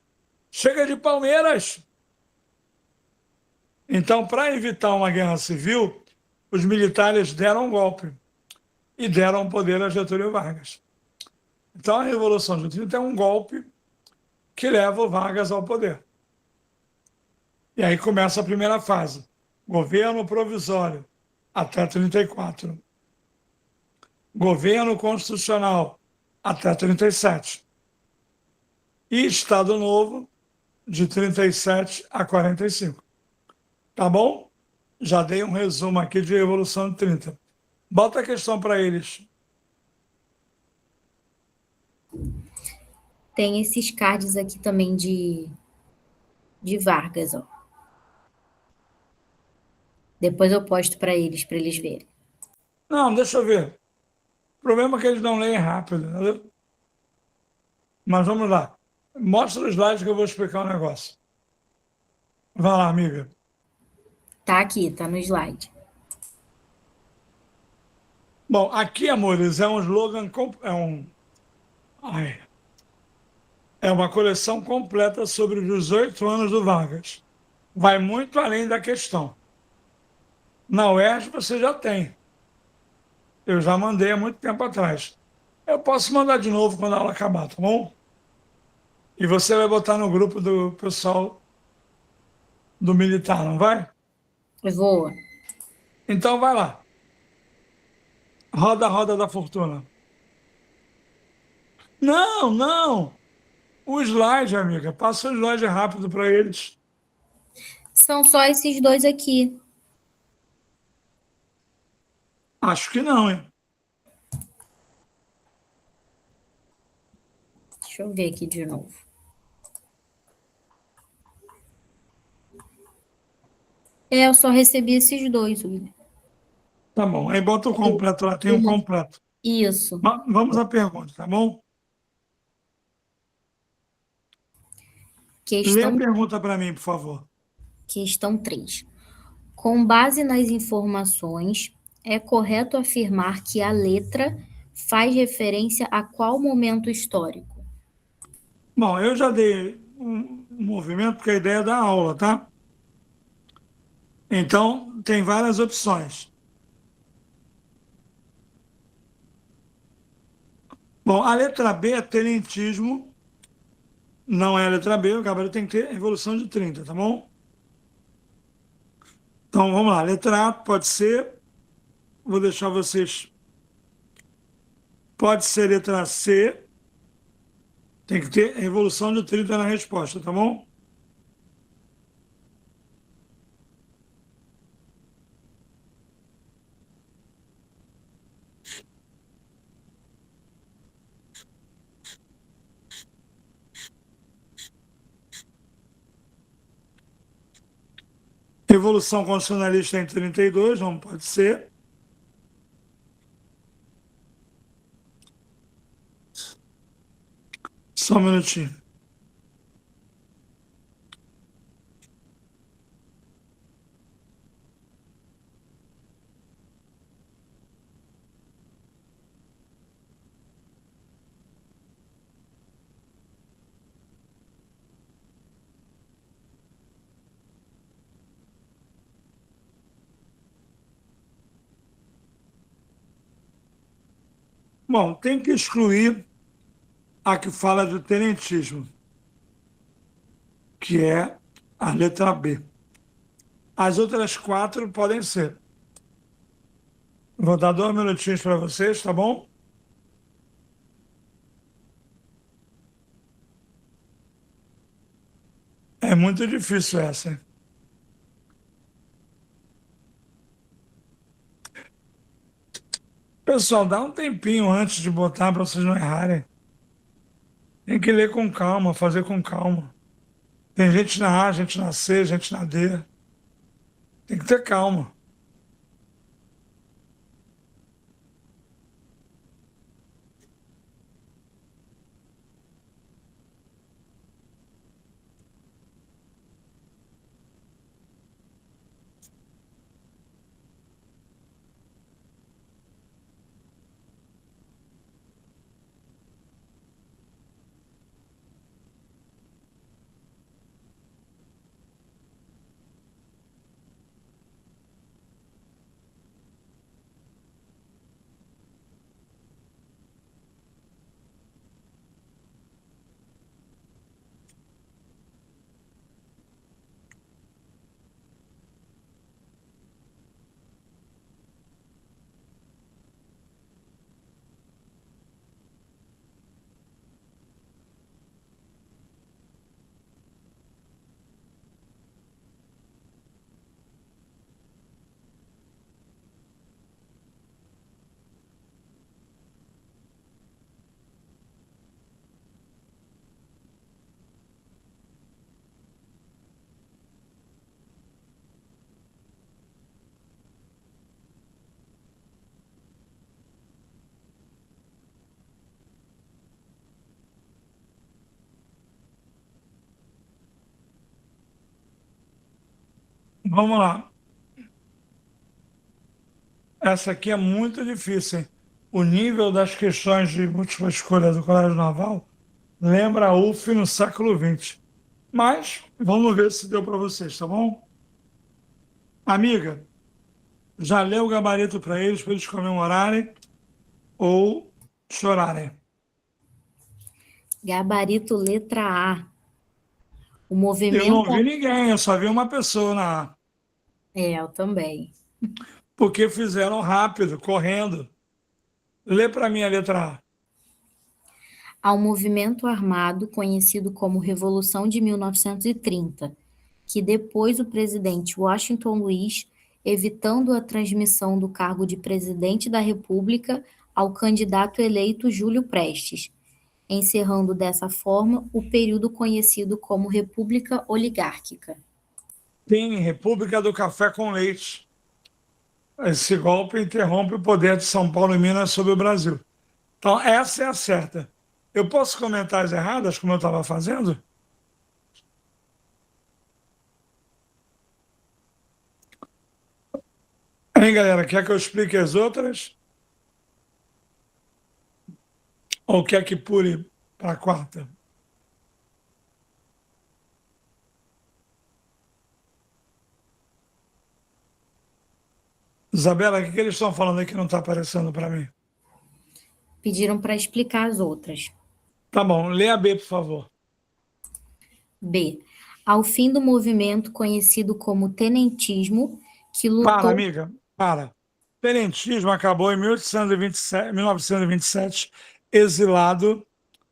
Chega de Palmeiras. Então, para evitar uma guerra civil, os militares deram um golpe e deram poder a Getúlio Vargas. Então, a Revolução de 30 é um golpe que leva o Vargas ao poder. E aí começa a primeira fase. Governo provisório, até 34. Governo constitucional, até 37. E Estado Novo, de 37 a 45. Tá bom? Já dei um resumo aqui de Revolução de 30. Bota a questão para eles. Tem esses cards aqui também de Vargas, ó. Depois eu posto para eles verem. Não, deixa eu ver. O problema é que eles não leem rápido, entendeu? Mas vamos lá. Mostra o slide que eu vou explicar o negócio. Vai lá, amiga. Tá aqui, tá no slide. Bom, aqui, amores, é um slogan, é uma coleção completa sobre os 18 anos do Vargas. Vai muito além da questão. Na UERJ você já tem. Eu já mandei há muito tempo atrás. Eu posso mandar de novo quando a aula acabar, tá bom? E você vai botar no grupo do pessoal do militar, não vai? Eu vou. Então vai lá. Roda a roda da fortuna. Não, não. O slide, amiga. Passa o slide rápido para eles. São só esses dois aqui. Acho que não, hein? Deixa eu ver aqui de novo. Eu só recebi esses dois, William. Tá bom. Aí bota o completo lá, tem um completo. Isso. Vamos à pergunta, tá bom? Lê a Questão, pergunta para mim, por favor. questão 3. Com base nas informações, é correto afirmar que a letra faz referência a qual momento histórico? Bom, eu já dei um movimento, porque a ideia é dar aula, tá? Então, tem várias opções. Bom, a letra B é tenentismo, não é a letra B, o gabarito tem que ter evolução de 30, tá bom? Então, vamos lá. Letra A pode ser, vou deixar vocês, pode ser letra C, tem que ter evolução de 30 na resposta, tá bom? Evolução constitucionalista em 32, não pode ser. Só um minutinho. Bom, tem que excluir a que fala do tenentismo, que é a letra B. As outras 4 podem ser. Vou dar 2 minutinhos para vocês, tá bom? É muito difícil essa, hein? Pessoal, dá um tempinho antes de botar para vocês não errarem. Tem que ler com calma, fazer com calma. Tem gente na A, gente na C, gente na D. Tem que ter calma. Vamos lá. Essa aqui é muito difícil, hein? O nível das questões de múltipla escolha do Colégio Naval lembra a UF no século XX. Mas vamos ver se deu para vocês, tá bom? Amiga, já leu o gabarito para eles comemorarem ou chorarem? Gabarito letra A. O Eu movimento. não vi ninguém, eu só vi uma pessoa na A. Eu também. Porque fizeram rápido, correndo. Lê para mim a letra A. Ao movimento armado conhecido como Revolução de 1930, que depois o presidente Washington Luiz, evitando a transmissão do cargo de presidente da República ao candidato eleito Júlio Prestes, encerrando dessa forma o período conhecido como República Oligárquica. Tem República do Café com Leite. Esse golpe interrompe o poder de São Paulo e Minas sobre o Brasil. Então, essa é a certa. Eu posso comentar as erradas, como eu estava fazendo? Hein, galera, quer que eu explique as outras? Ou quer que pule para a quarta? Isabela, o que eles estão falando aí que não está aparecendo para mim? Pediram para explicar as outras. Tá bom, lê a B, por favor. B. Ao fim do movimento conhecido como tenentismo, que Para, lutou... amiga, para. Tenentismo acabou em 1927, exilado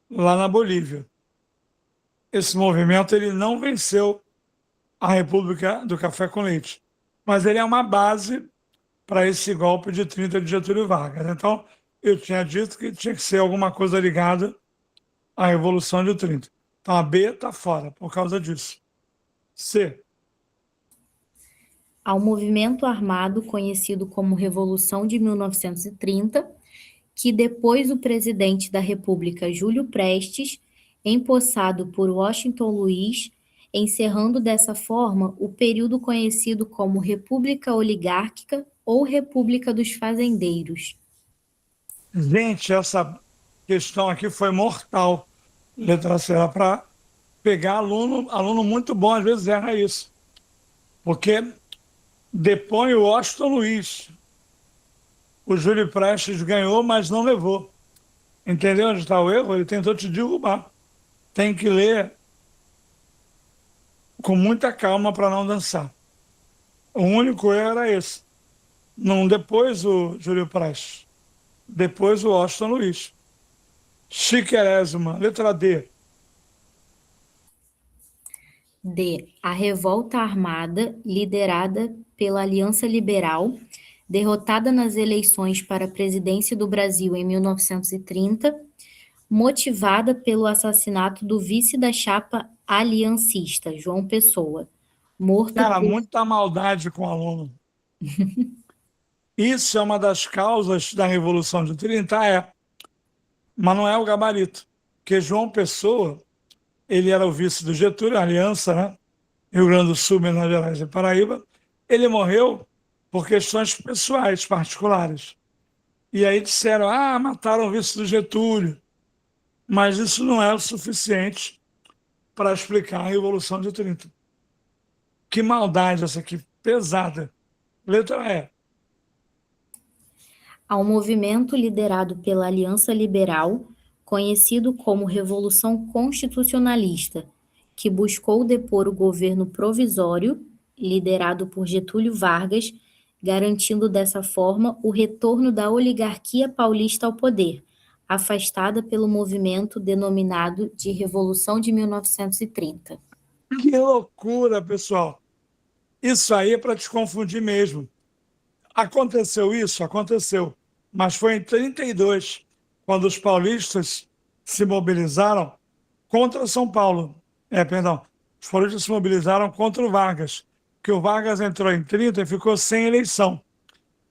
lá na Bolívia. Esse movimento ele não venceu a República do Café com Leite, mas ele é uma base para esse golpe de 30 de Getúlio Vargas. Então, eu tinha dito que tinha que ser alguma coisa ligada à Revolução de 30. Então, a B está fora por causa disso. C. Ao movimento armado conhecido como Revolução de 1930, que depois o presidente da República, Júlio Prestes, empossado por Washington Luiz, encerrando dessa forma o período conhecido como República Oligárquica ou República dos Fazendeiros. Gente, essa questão aqui foi mortal. Letra C, era para pegar aluno muito bom, às vezes erra isso. Porque depõe o Washington Luiz. O Júlio Prestes ganhou, mas não levou. Entendeu onde está o erro? Ele tentou te derrubar. Tem que ler com muita calma para não dançar. O único erro era esse. Não depois o Júlio Prestes. Depois o Washington Luiz. Chiquerésima, letra D. D. A revolta armada, liderada pela Aliança Liberal, derrotada nas eleições para a presidência do Brasil em 1930, motivada pelo assassinato do vice da chapa aliancista, João Pessoa, morto Cara, por... muita maldade com o aluno. Isso é uma das causas da Revolução de 30, mas não é o gabarito. Porque João Pessoa, ele era o vice do Getúlio, Aliança, né? Rio Grande do Sul, Minas Gerais e Paraíba. Ele morreu por questões pessoais, particulares. E aí disseram, mataram o vice do Getúlio. Mas isso não é o suficiente para explicar a Revolução de 30. Que maldade essa aqui, pesada. Letra E. Ao movimento liderado pela Aliança Liberal, conhecido como Revolução Constitucionalista, que buscou depor o governo provisório, liderado por Getúlio Vargas, garantindo dessa forma o retorno da oligarquia paulista ao poder, afastada pelo movimento denominado de Revolução de 1930. Que loucura, pessoal. Isso aí é para te confundir mesmo. Aconteceu isso? Aconteceu. Mas foi em 32, quando os paulistas se mobilizaram contra São Paulo. Perdão, os paulistas se mobilizaram contra o Vargas, que o Vargas entrou em 30 e ficou sem eleição.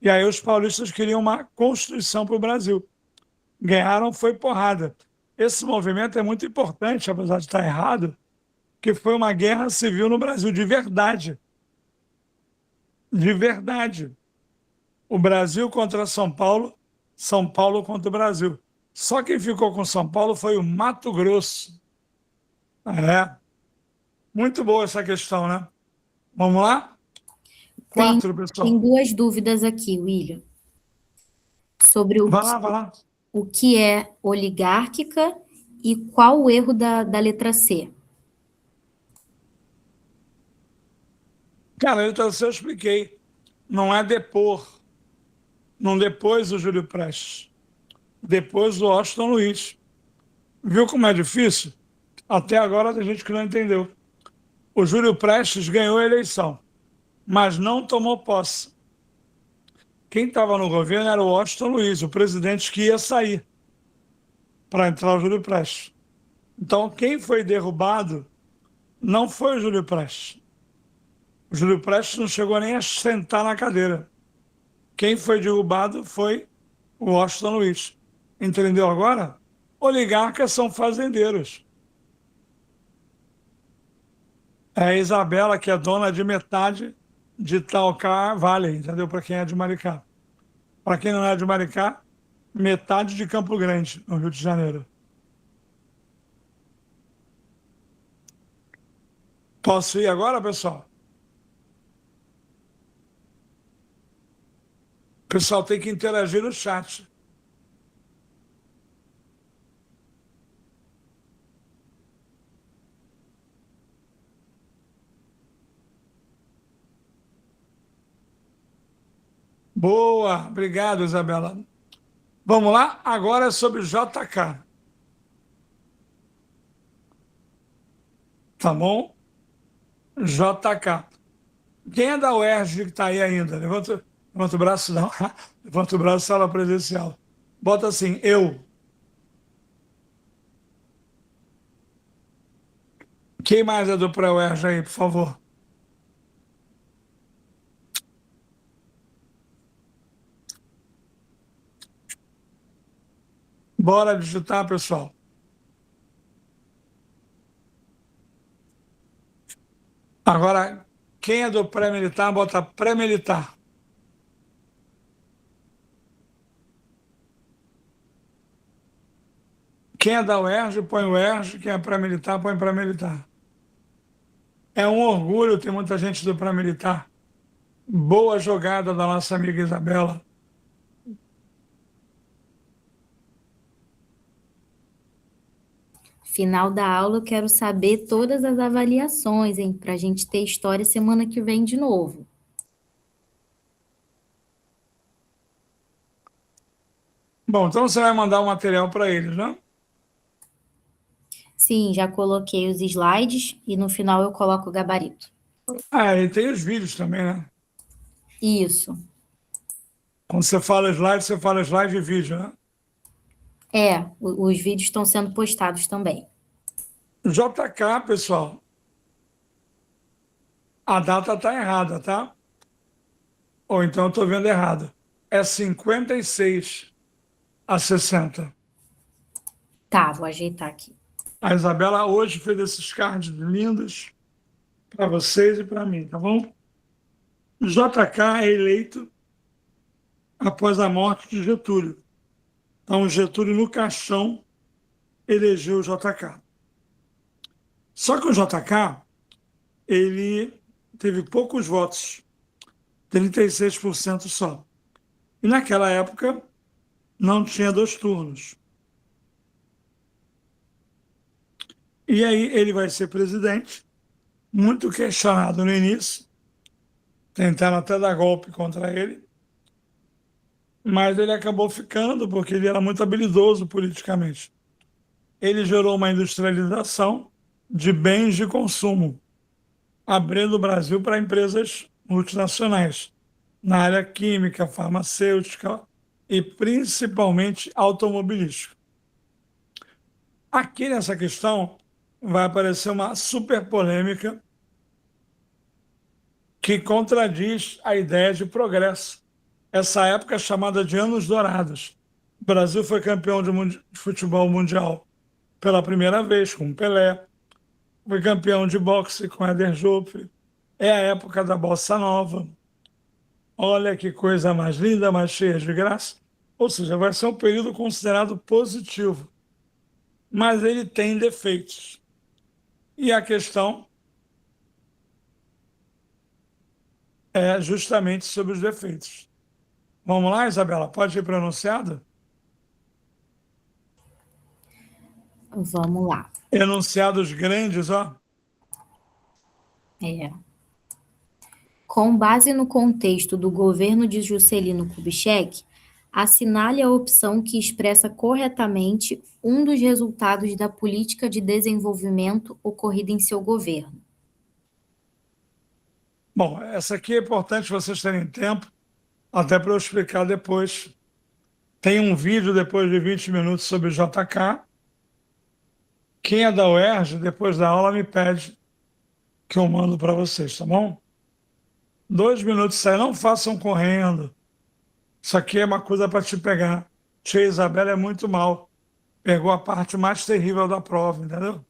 E aí os paulistas queriam uma Constituição para o Brasil. Ganharam, foi porrada. Esse movimento é muito importante, apesar de estar errado, que foi uma guerra civil no Brasil, de verdade. De verdade. O Brasil contra São Paulo contra o Brasil. Só quem ficou com São Paulo foi o Mato Grosso. Muito boa essa questão, né? Vamos lá? 4, pessoal. Tem duas dúvidas aqui, William. Sobre Vai lá. o que é oligárquica e qual o erro da letra C. Cara, a letra C eu expliquei. Não é depor. Não depois o Júlio Prestes. Depois o Washington Luiz. Viu como é difícil? Até agora tem gente que não entendeu. O Júlio Prestes ganhou a eleição, mas não tomou posse. Quem estava no governo era o Washington Luiz, o presidente que ia sair para entrar o Júlio Prestes. Então, quem foi derrubado não foi o Júlio Prestes. O Júlio Prestes não chegou nem a sentar na cadeira. Quem foi derrubado foi o Washington Luiz. Entendeu agora? Oligarcas são fazendeiros. É a Isabela, que é dona de metade de Itaocá vale, entendeu? Para quem é de Maricá. Para quem não é de Maricá, metade de Campo Grande, no Rio de Janeiro. Posso ir agora, pessoal? O pessoal tem que interagir no chat. Boa, obrigado, Isabela. Vamos lá? Agora é sobre JK. Tá bom? JK. Quem é da UERJ que está aí ainda? Levanta o braço, não. Levanta o braço, sala presencial. Bota assim, eu. Quem mais é do pré-UERJ aí, por favor? Bora digitar, pessoal. Agora, quem é do pré-militar, bota pré-militar. Quem é da UERJ, põe UERJ. Quem é pré-militar, põe pré-militar. É um orgulho ter muita gente do pré-militar. Boa jogada da nossa amiga Isabela. Final da aula, eu quero saber todas as avaliações, hein? Para a gente ter história semana que vem de novo. Bom, então você vai mandar o material para eles, né? Sim, já coloquei os slides e no final eu coloco o gabarito. Ah, e tem os vídeos também, né? Isso. Quando você fala slide e vídeo, né? Os vídeos estão sendo postados também. JK, pessoal, a data está errada, tá? Ou então eu estou vendo errado. É 56 a 60. Tá, vou ajeitar aqui. A Isabela hoje fez esses cards lindos para vocês e para mim, tá bom? JK é eleito após a morte de Getúlio. Então, Getúlio, no caixão, elegeu o JK. Só que o JK, ele teve poucos votos, 36% só. E naquela época, não tinha 2 turnos. E aí ele vai ser presidente, muito questionado no início, tentaram até dar golpe contra ele, mas ele acabou ficando porque ele era muito habilidoso politicamente. Ele gerou uma industrialização de bens de consumo, abrindo o Brasil para empresas multinacionais, na área química, farmacêutica e principalmente automobilística. Aqui nessa questão vai aparecer uma super polêmica que contradiz a ideia de progresso. Essa época é chamada de Anos Dourados. O Brasil foi campeão de futebol mundial pela primeira vez com Pelé, foi campeão de boxe com Éder Joffre, é a época da Bossa Nova. Olha que coisa mais linda, mais cheia de graça. Ou seja, vai ser um período considerado positivo, mas ele tem defeitos. E a questão é justamente sobre os defeitos. Vamos lá, Isabela? Pode ir pronunciado? Vamos lá. Enunciados grandes, ó. É. Com base no contexto do governo de Juscelino Kubitschek, assinale a opção que expressa corretamente um dos resultados da política de desenvolvimento ocorrida em seu governo. Bom, essa aqui é importante vocês terem tempo, até para eu explicar depois. Tem um vídeo depois de 20 minutos sobre JK. Quem é da UERJ, depois da aula, me pede que eu mando para vocês, tá bom? 2 minutos aí, não façam correndo. Isso aqui é uma coisa para te pegar. Tia Isabela é muito mal. Pegou a parte mais terrível da prova, entendeu?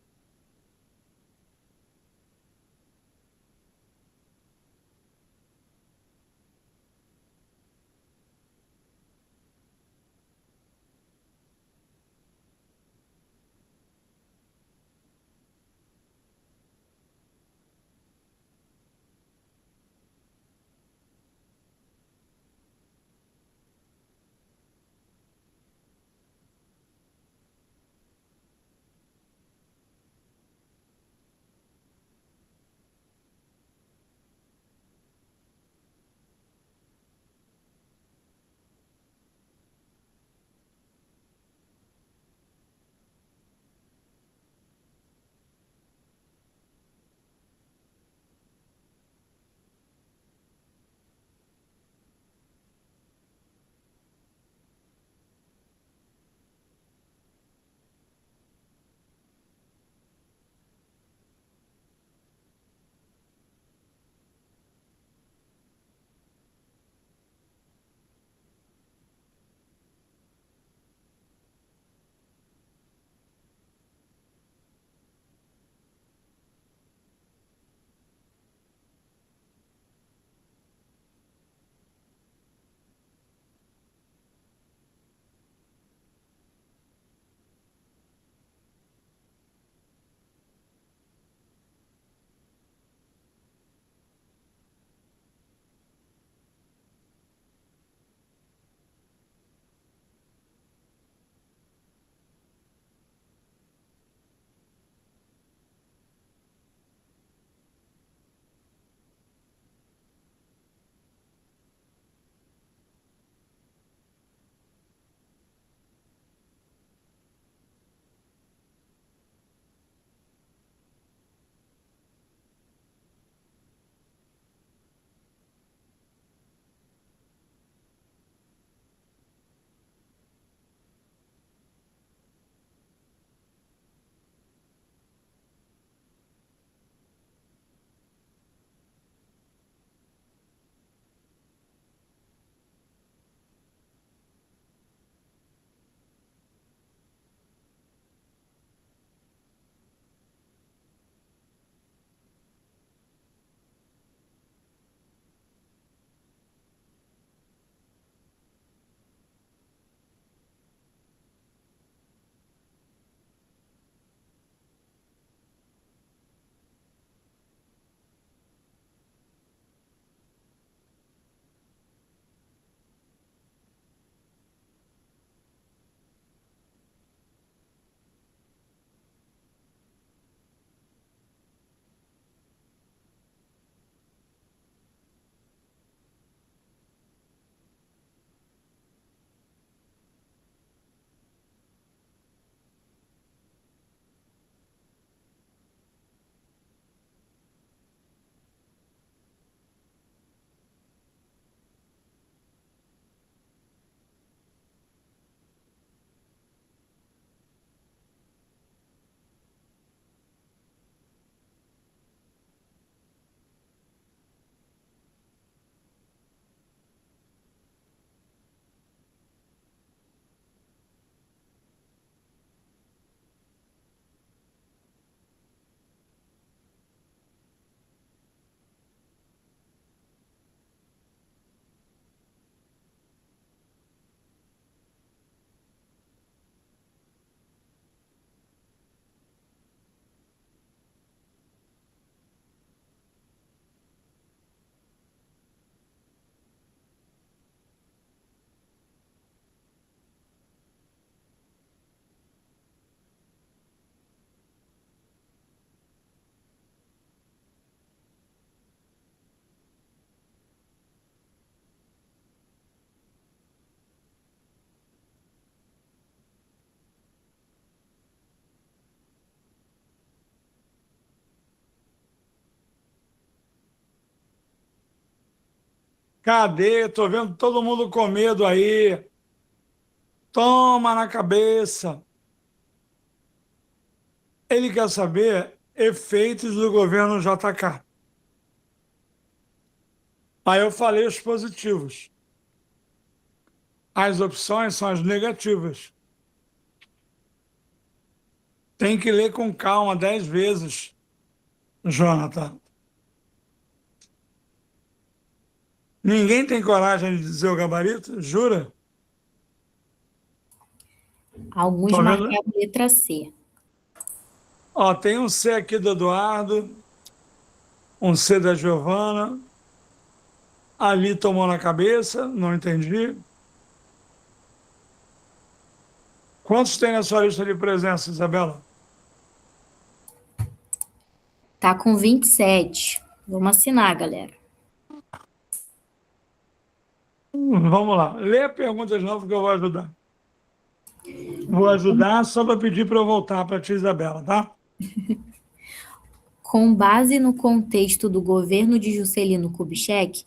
Cadê? Tô vendo todo mundo com medo aí. Toma na cabeça. Ele quer saber efeitos do governo JK. Aí eu falei os positivos. As opções são as negativas. Tem que ler com calma 10 vezes, Jonathan. Ninguém tem coragem de dizer o gabarito? Jura? Alguns Tô vendo? marcaram letra C. Ó, tem um C aqui do Eduardo, um C da Giovana. Ali tomou na cabeça, não entendi. Quantos tem na sua lista de presença, Isabela? Tá com 27. Vamos assinar, galera. Vamos lá. Lê a pergunta de novo que eu vou ajudar. Vou ajudar só para pedir para eu voltar para a tia Isabela, tá? Com base no contexto do governo de Juscelino Kubitschek,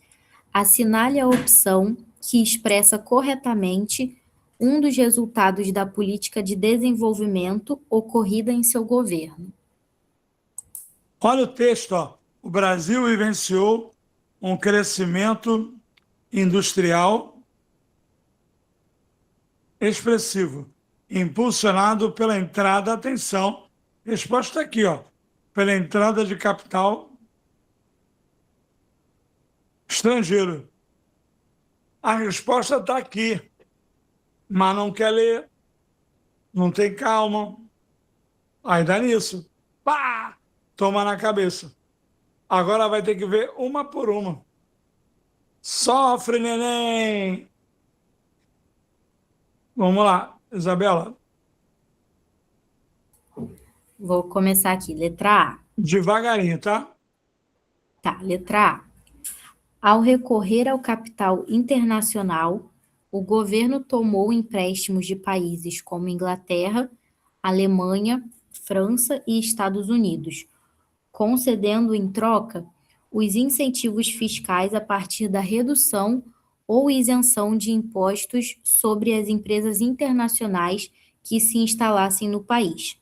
assinale a opção que expressa corretamente um dos resultados da política de desenvolvimento ocorrida em seu governo. Olha o texto, ó. O Brasil vivenciou um crescimento industrial expressivo, impulsionado pela entrada, atenção, resposta aqui, ó, pela entrada de capital estrangeiro. A resposta está aqui, mas não quer ler, não tem calma. Aí dá nisso. Pá! Toma na cabeça. Agora vai ter que ver uma por uma. Sofre, neném! Vamos lá, Isabela. Vou começar aqui. Letra A. Devagarinho, tá? Tá, letra A. Ao recorrer ao capital internacional, o governo tomou empréstimos de países como Inglaterra, Alemanha, França e Estados Unidos, concedendo em troca os incentivos fiscais a partir da redução ou isenção de impostos sobre as empresas internacionais que se instalassem no país,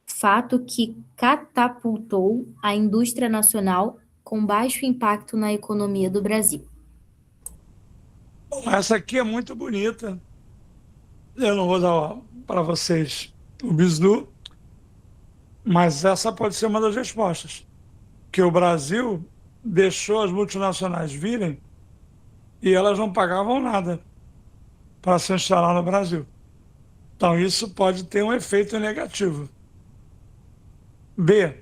fato que catapultou a indústria nacional com baixo impacto na economia do Brasil. Bom, essa aqui é muito bonita. Eu não vou dar para vocês o bisu, mas essa pode ser uma das respostas. Que o Brasil deixou as multinacionais virem e elas não pagavam nada para se instalar no Brasil. Então, isso pode ter um efeito negativo. B.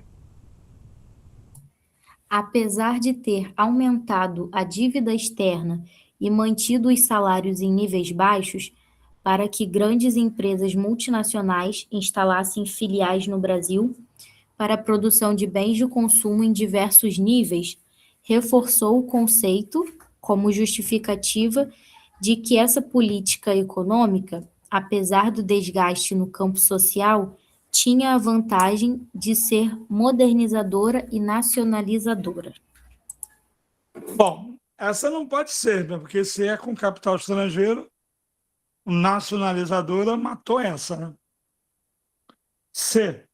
Apesar de ter aumentado a dívida externa e mantido os salários em níveis baixos, para que grandes empresas multinacionais instalassem filiais no Brasil para a produção de bens de consumo em diversos níveis, reforçou o conceito como justificativa de que essa política econômica, apesar do desgaste no campo social, tinha a vantagem de ser modernizadora e nacionalizadora. Bom, essa não pode ser, né? Porque se é com capital estrangeiro, nacionalizadora matou essa, né? C.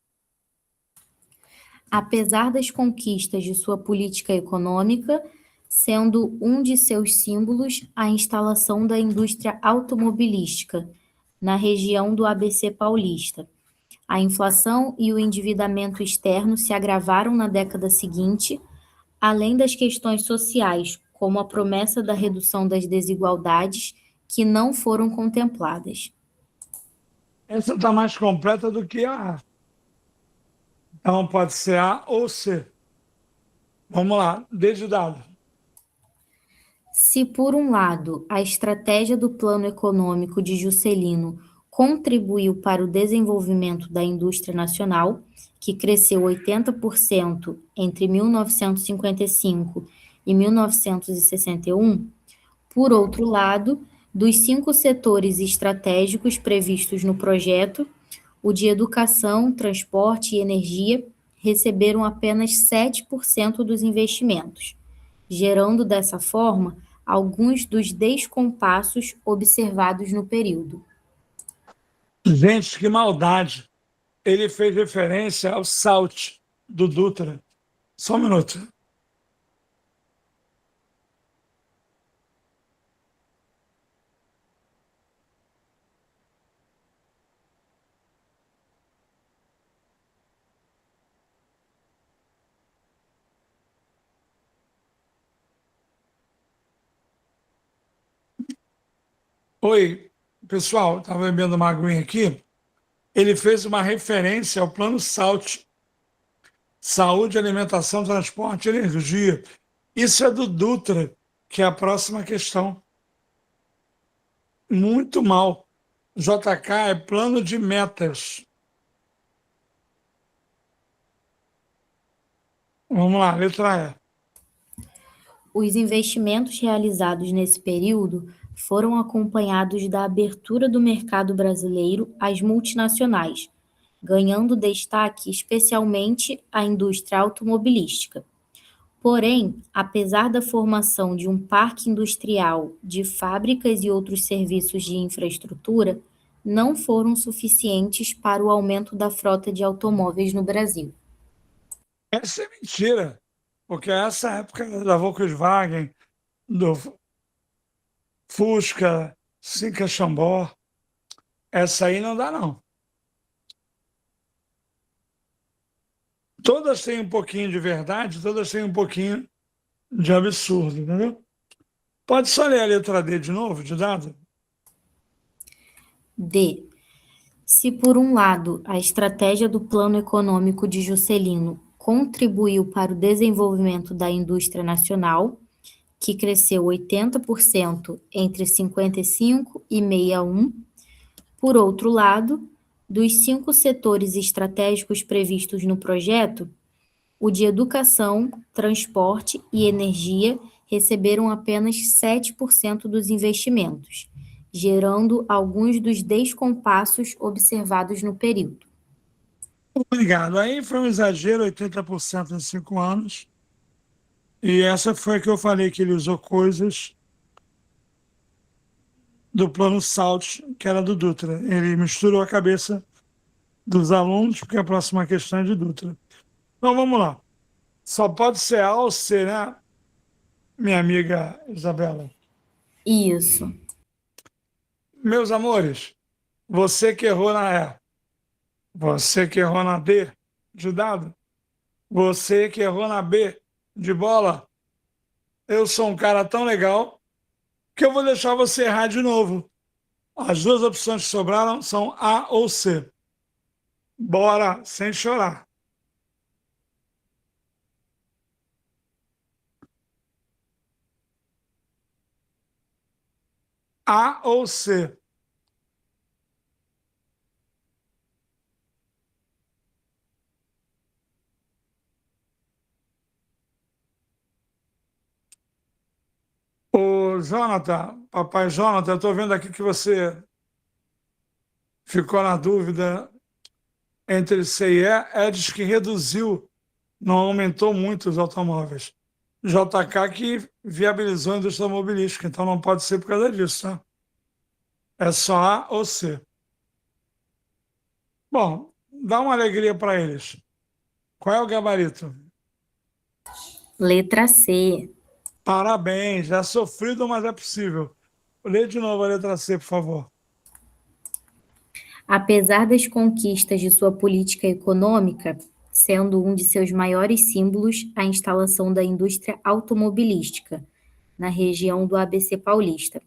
Apesar das conquistas de sua política econômica, sendo um de seus símbolos a instalação da indústria automobilística na região do ABC paulista. A inflação e o endividamento externo se agravaram na década seguinte, além das questões sociais, como a promessa da redução das desigualdades, que não foram contempladas. Essa está mais completa do que a A. Então, pode ser A ou C. Vamos lá, D de dado. Se, por um lado, a estratégia do Plano Econômico de Juscelino contribuiu para o desenvolvimento da indústria nacional, que cresceu 80% entre 1955 e 1961, por outro lado, dos 5 setores estratégicos previstos no projeto, o de educação, transporte e energia receberam apenas 7% dos investimentos, gerando dessa forma alguns dos descompassos observados no período. Gente, que maldade. Ele fez referência ao SALT do Dutra. Só um minuto. Oi, pessoal, estava bebendo uma aguinha aqui. Ele fez uma referência ao plano SALT, Saúde, Alimentação, Transporte e Energia. Isso é do Dutra, que é a próxima questão. Muito mal. JK é plano de metas. Vamos lá, letra E. Os investimentos realizados nesse período foram acompanhados da abertura do mercado brasileiro às multinacionais, ganhando destaque especialmente a indústria automobilística. Porém, apesar da formação de um parque industrial, de fábricas e outros serviços de infraestrutura, não foram suficientes para o aumento da frota de automóveis no Brasil. Essa é mentira, porque essa época da Volkswagen, do Fusca, Cinca Chambó, essa aí não dá, não. Todas têm um pouquinho de verdade, todas têm um pouquinho de absurdo, entendeu? Pode só ler a letra D de novo, de dado? D. Se, por um lado, a estratégia do Plano Econômico de Juscelino contribuiu para o desenvolvimento da indústria nacional, que cresceu 80% entre 55 e 61, por outro lado, dos 5 setores estratégicos previstos no projeto, o de educação, transporte e energia receberam apenas 7% dos investimentos, gerando alguns dos descompassos observados no período. Obrigado. Aí foi um exagero, 80% em 5 anos. E essa foi a que eu falei que ele usou coisas do plano SALT, que era do Dutra. Ele misturou a cabeça dos alunos, porque a próxima questão é de Dutra. Então vamos lá. Só pode ser A ou C, né, minha amiga Isabela? Isso. Meus amores, você que errou na E, você que errou na D de dado, você que errou na B de bola, eu sou um cara tão legal que eu vou deixar você errar de novo. As duas opções que sobraram são A ou C. Bora, sem chorar. A ou C? Ô, Jonathan, papai Jonathan, eu estou vendo aqui que você ficou na dúvida entre C e E. É, diz que reduziu, não aumentou muito os automóveis. JK que viabilizou a indústria automobilística, então não pode ser por causa disso, tá? É só A ou C. Bom, dá uma alegria para eles. Qual é o gabarito? Letra C. Parabéns, é sofrido, mas é possível. Lê de novo a letra C, por favor. Apesar das conquistas de sua política econômica, sendo um de seus maiores símbolos a instalação da indústria automobilística na região do ABC Paulista,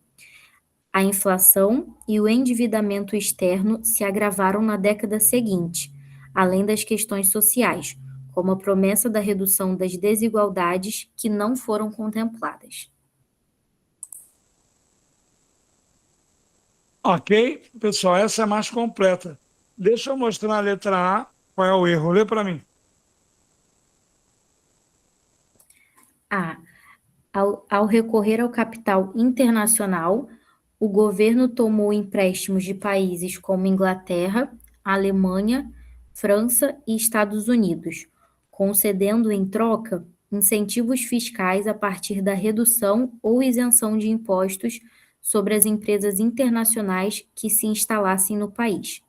a inflação e o endividamento externo se agravaram na década seguinte, além das questões sociais, como a promessa da redução das desigualdades que não foram contempladas. Ok, pessoal, essa é mais completa. Deixa eu mostrar na letra A qual é o erro. Lê para mim. A. Ao recorrer ao capital internacional, o governo tomou empréstimos de países como Inglaterra, Alemanha, França e Estados Unidos, concedendo em troca incentivos fiscais a partir da redução ou isenção de impostos sobre as empresas internacionais que se instalassem no país,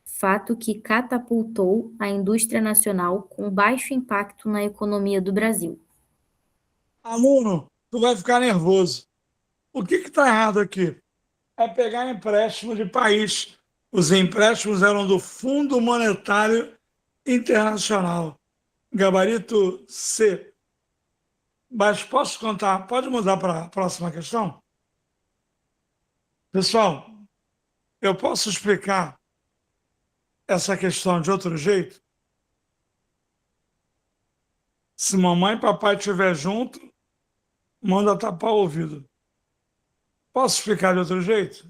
fato que catapultou a indústria nacional com baixo impacto na economia do Brasil. Aluno, tu vai ficar nervoso. O que está errado aqui? É pegar empréstimo de país. Os empréstimos eram do Fundo Monetário Internacional, gabarito C. Mas posso contar? Pode mudar para a próxima questão? Pessoal, eu posso explicar essa questão de outro jeito? Se mamãe e papai estiver junto, manda tapar o ouvido. Posso explicar de outro jeito?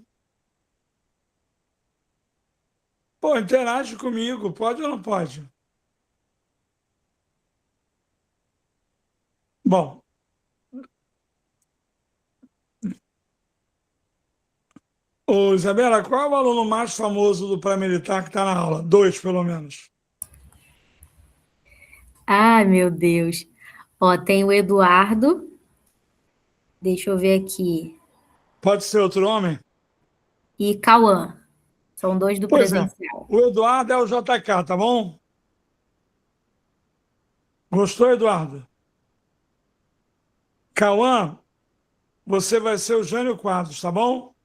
Pô, interage comigo, pode ou não pode? Bom, ô Isabela, qual é o aluno mais famoso do pré-militar que está na aula? 2, pelo menos. Ai, meu Deus. Ó, tem o Eduardo. Deixa eu ver aqui. Pode ser outro homem? E Cauã. São 2 do Pois é. presencial. O Eduardo é o JK, tá bom? Gostou, Eduardo? Cauã, você vai ser o Jânio Quadros, tá bom?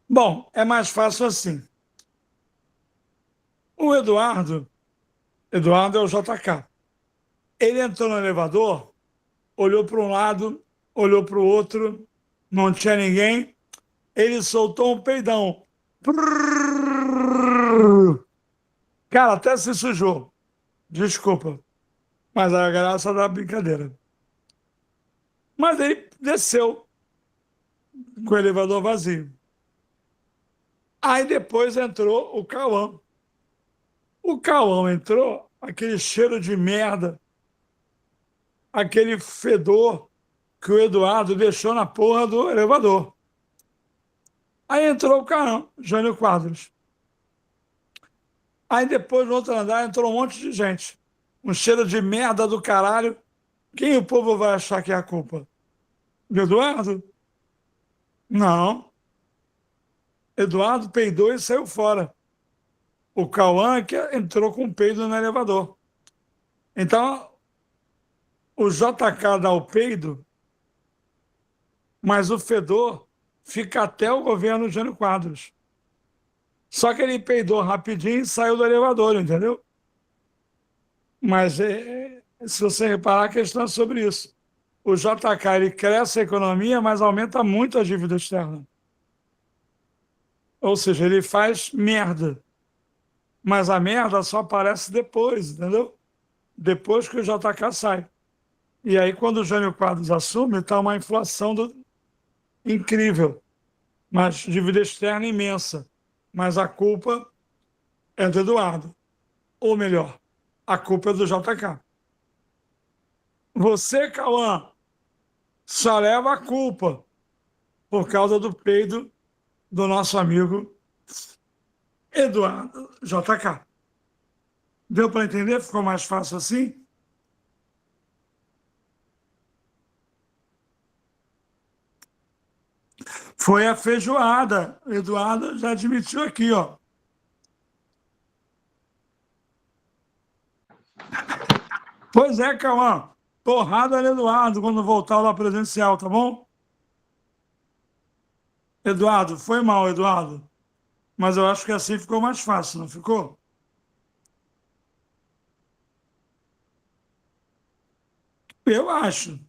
Bom, é mais fácil assim. O Eduardo é o JK. Ele entrou no elevador, olhou para um lado, olhou para o outro, não tinha ninguém. Ele soltou um peidão. Prrr. Cara, até se sujou. Desculpa. Mas a graça da brincadeira. Mas ele desceu com o elevador vazio. Aí depois entrou o Cauã. O Cauã entrou, aquele cheiro de merda, aquele fedor que o Eduardo deixou na porra do elevador. Aí entrou o Cauã, Jânio Quadros. Aí depois, no outro andar, entrou um monte de gente. Um cheiro de merda do caralho. Quem o povo vai achar que é a culpa? Do Eduardo? Não. Eduardo peidou e saiu fora. O Cauã que entrou com peido no elevador. Então, o JK dá o peido, mas o fedor fica até o governo Jânio Quadros. Só que ele peidou rapidinho e saiu do elevador, entendeu? Mas se você reparar, a questão é sobre isso. O JK ele cresce a economia, mas aumenta muito a dívida externa. Ou seja, ele faz merda. Mas a merda só aparece depois, entendeu? Depois que o JK sai. E aí, quando o Jânio Quadros assume, está uma inflação incrível, mas dívida externa imensa. Mas a culpa é do Eduardo. Ou melhor, a culpa é do JK. Você, Cauã, só leva a culpa por causa do peido do nosso amigo Eduardo JK. Deu para entender? Ficou mais fácil assim? Foi a feijoada. O Eduardo já admitiu aqui, ó. Pois é, Cauã. Porrada no Eduardo quando voltar lá presencial, tá bom? Eduardo, foi mal, Eduardo. Mas eu acho que assim ficou mais fácil, não ficou? Eu acho.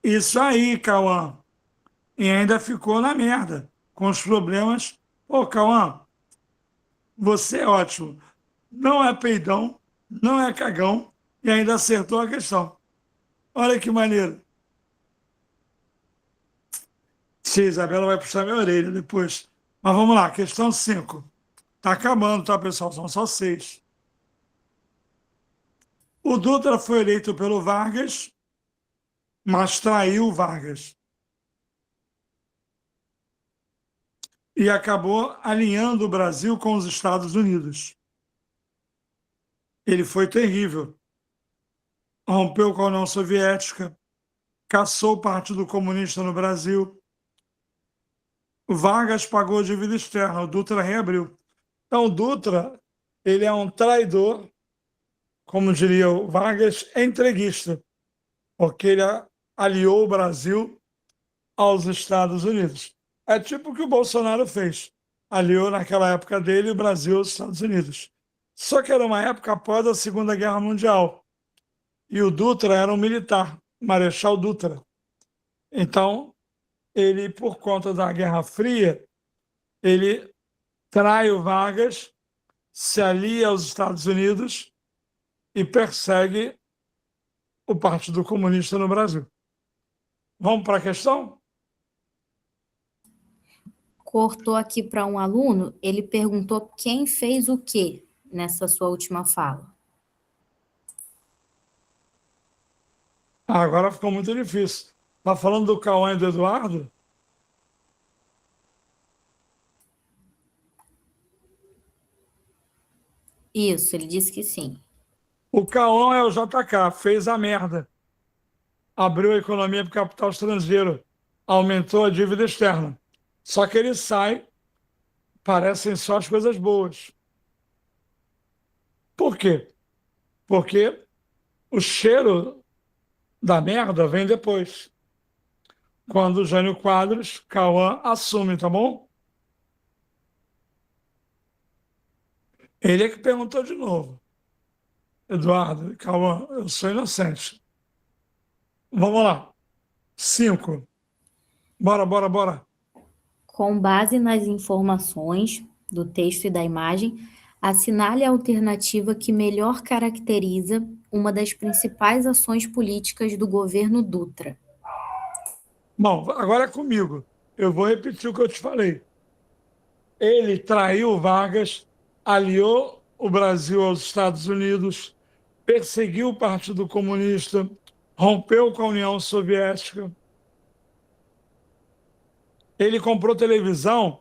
Isso aí, Cauã. E ainda ficou na merda, com os problemas. Ô, Cauã, você é ótimo. Não é peidão, não é cagão e ainda acertou a questão. Olha que maneiro. Sim, Isabela vai puxar minha orelha depois. Mas vamos lá, questão 5. Está acabando, tá, pessoal? São só 6. O Dutra foi eleito pelo Vargas, mas traiu o Vargas. e acabou alinhando o Brasil com os Estados Unidos. Ele foi terrível. Rompeu com a União Soviética, caçou o Partido Comunista no Brasil. O Vargas pagou dívida externa, o Dutra reabriu. Então, o Dutra, ele é um traidor, como diria o Vargas, entreguista, porque ele aliou o Brasil aos Estados Unidos. É tipo o que o Bolsonaro fez. Aliou naquela época dele o Brasil aos Estados Unidos. Só que era uma época após a Segunda Guerra Mundial. E o Dutra era um militar, Marechal Dutra. Então, ele, por conta da Guerra Fria, ele trai o Vargas, se alia aos Estados Unidos e persegue o Partido Comunista no Brasil. Vamos para a questão? Cortou aqui para um aluno, ele perguntou quem fez o quê nessa sua última fala. Agora ficou muito difícil. Está falando do Cauã e do Eduardo? Isso, ele disse que sim. O Cauã é o JK, fez a merda. Abriu a economia para o capital estrangeiro, aumentou a dívida externa. Só que ele sai, parecem só as coisas boas. Por quê? Porque o cheiro da merda vem depois. Quando o Jânio Quadros, Cauã, assume, tá bom? Ele é que perguntou de novo. Eduardo, Cauã, eu sou inocente. Vamos lá. 5. Bora. Com base nas informações do texto e da imagem, assinale a alternativa que melhor caracteriza uma das principais ações políticas do governo Dutra. Bom, agora é comigo. Eu vou repetir o que eu te falei. Ele traiu Vargas, aliou o Brasil aos Estados Unidos, perseguiu o Partido Comunista, rompeu com a União Soviética. Ele comprou televisão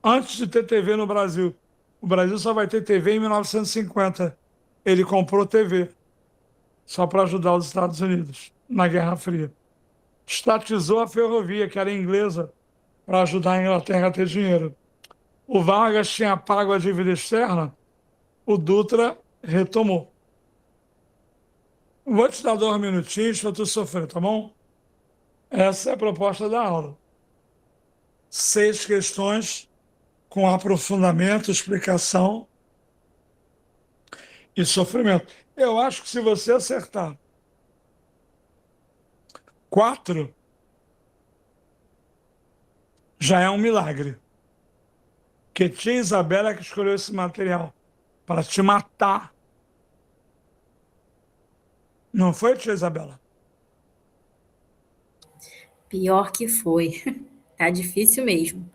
antes de ter TV no Brasil. O Brasil só vai ter TV em 1950. Ele comprou TV só para ajudar os Estados Unidos na Guerra Fria. Estatizou a ferrovia, que era inglesa, para ajudar a Inglaterra a ter dinheiro. O Vargas tinha pago a dívida externa, o Dutra retomou. Vou te dar 2 minutinhos para tu sofrer, tá bom? Essa é a proposta da aula. 6 questões com aprofundamento, explicação e sofrimento. Eu acho que se você acertar 4, já é um milagre. Porque tia Isabela que escolheu esse material para te matar. Não foi, tia Isabela? Pior que foi. Tá difícil mesmo.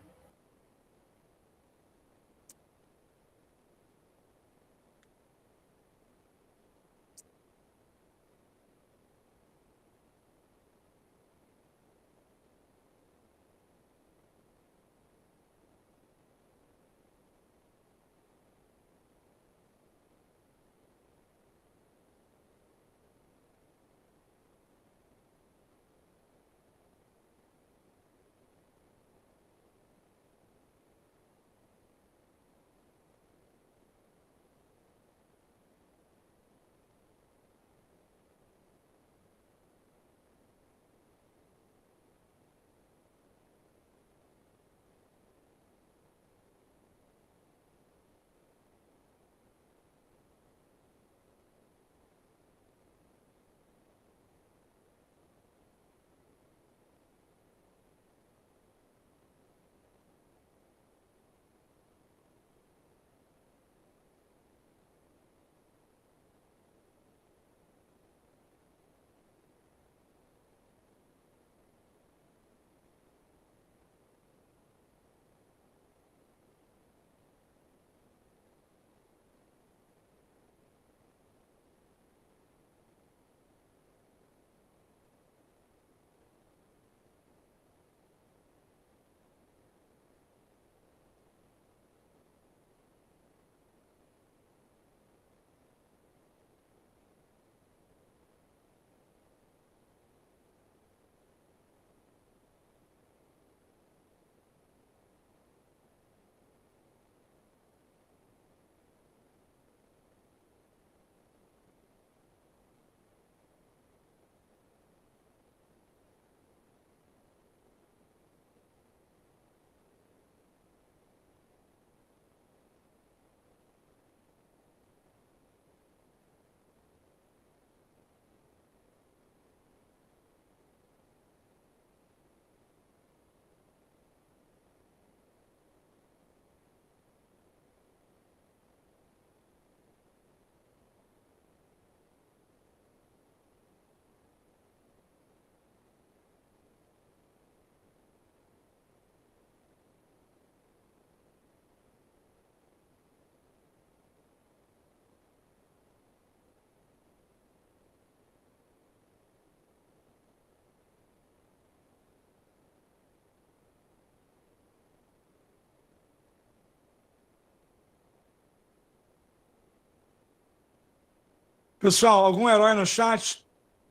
Pessoal, algum herói no chat?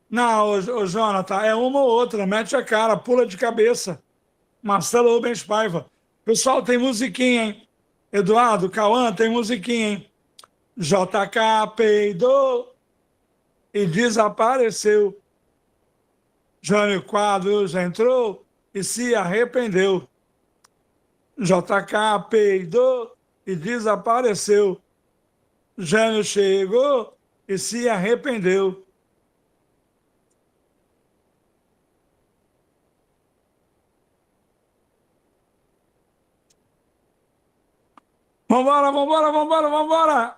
Não, ô Jonathan, é uma ou outra, mete a cara, pula de cabeça. Marcelo Rubens Paiva. Pessoal, tem musiquinha, hein? Eduardo, Cauã, tem musiquinha, hein? JK peidou e desapareceu. Jânio Quadros entrou e se arrependeu. JK peidou e desapareceu. Jânio chegou e se arrependeu. Vambora, vambora, vambora, vambora!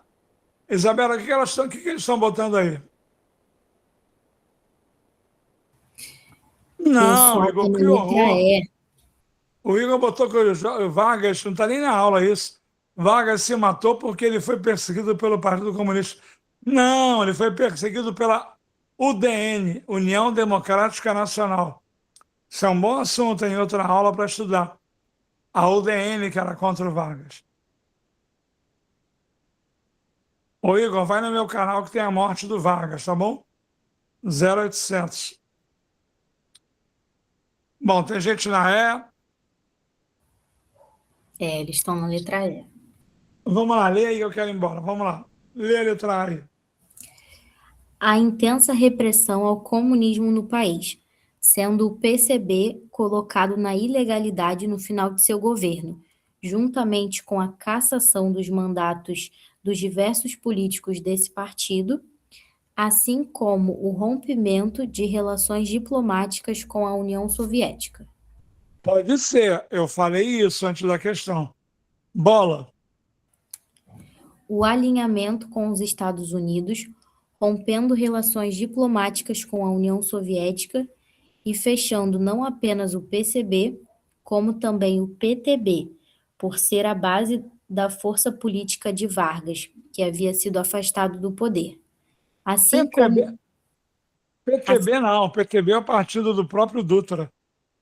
Isabela, o que eles estão botando aí? Não, Pessoal, tá Igor, na que letra horror! E. O Igor botou que o Vargas, não está nem na aula isso. Vargas se matou porque ele foi perseguido pelo Partido Comunista. Não, ele foi perseguido pela UDN, União Democrática Nacional. Isso é um bom assunto em outra aula para estudar. A UDN que era contra o Vargas. Ô Igor, vai no meu canal que tem a morte do Vargas, tá bom? 0800. Bom, tem gente na E. Eles estão na letra E. Vamos lá, lê aí que eu quero ir embora. Vamos lá. Lê a letra aí. A intensa repressão ao comunismo no país, sendo o PCB colocado na ilegalidade no final de seu governo, juntamente com a cassação dos mandatos dos diversos políticos desse partido, assim como o rompimento de relações diplomáticas com a União Soviética. Pode ser, eu falei isso antes da questão. Bola. O alinhamento com os Estados Unidos, rompendo relações diplomáticas com a União Soviética e fechando não apenas o PCB, como também o PTB, por ser a base da força política de Vargas, que havia sido afastado do poder. Assim como... PTB não, PTB é o partido do próprio Dutra.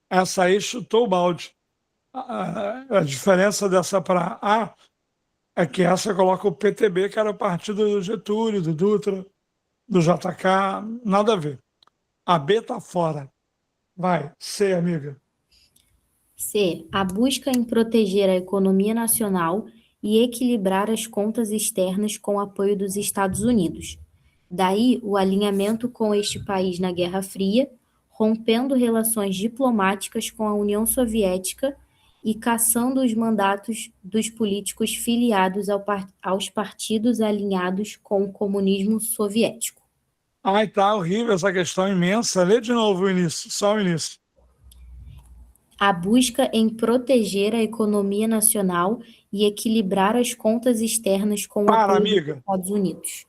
Essa aí chutou o balde. A diferença dessa para A é que essa coloca o PTB, que era o partido do Getúlio, do Dutra, do JK, nada a ver. A B tá fora. Vai, C, amiga. C. A busca em proteger a economia nacional e equilibrar as contas externas com o apoio dos Estados Unidos. Daí o alinhamento com este país na Guerra Fria, rompendo relações diplomáticas com a União Soviética e cassando os mandatos dos políticos filiados aos partidos alinhados com o comunismo soviético. Ai, tá horrível essa questão imensa. Lê de novo o início, só o início. A busca em proteger a economia nacional e equilibrar as contas externas com o apoio dos Estados Unidos.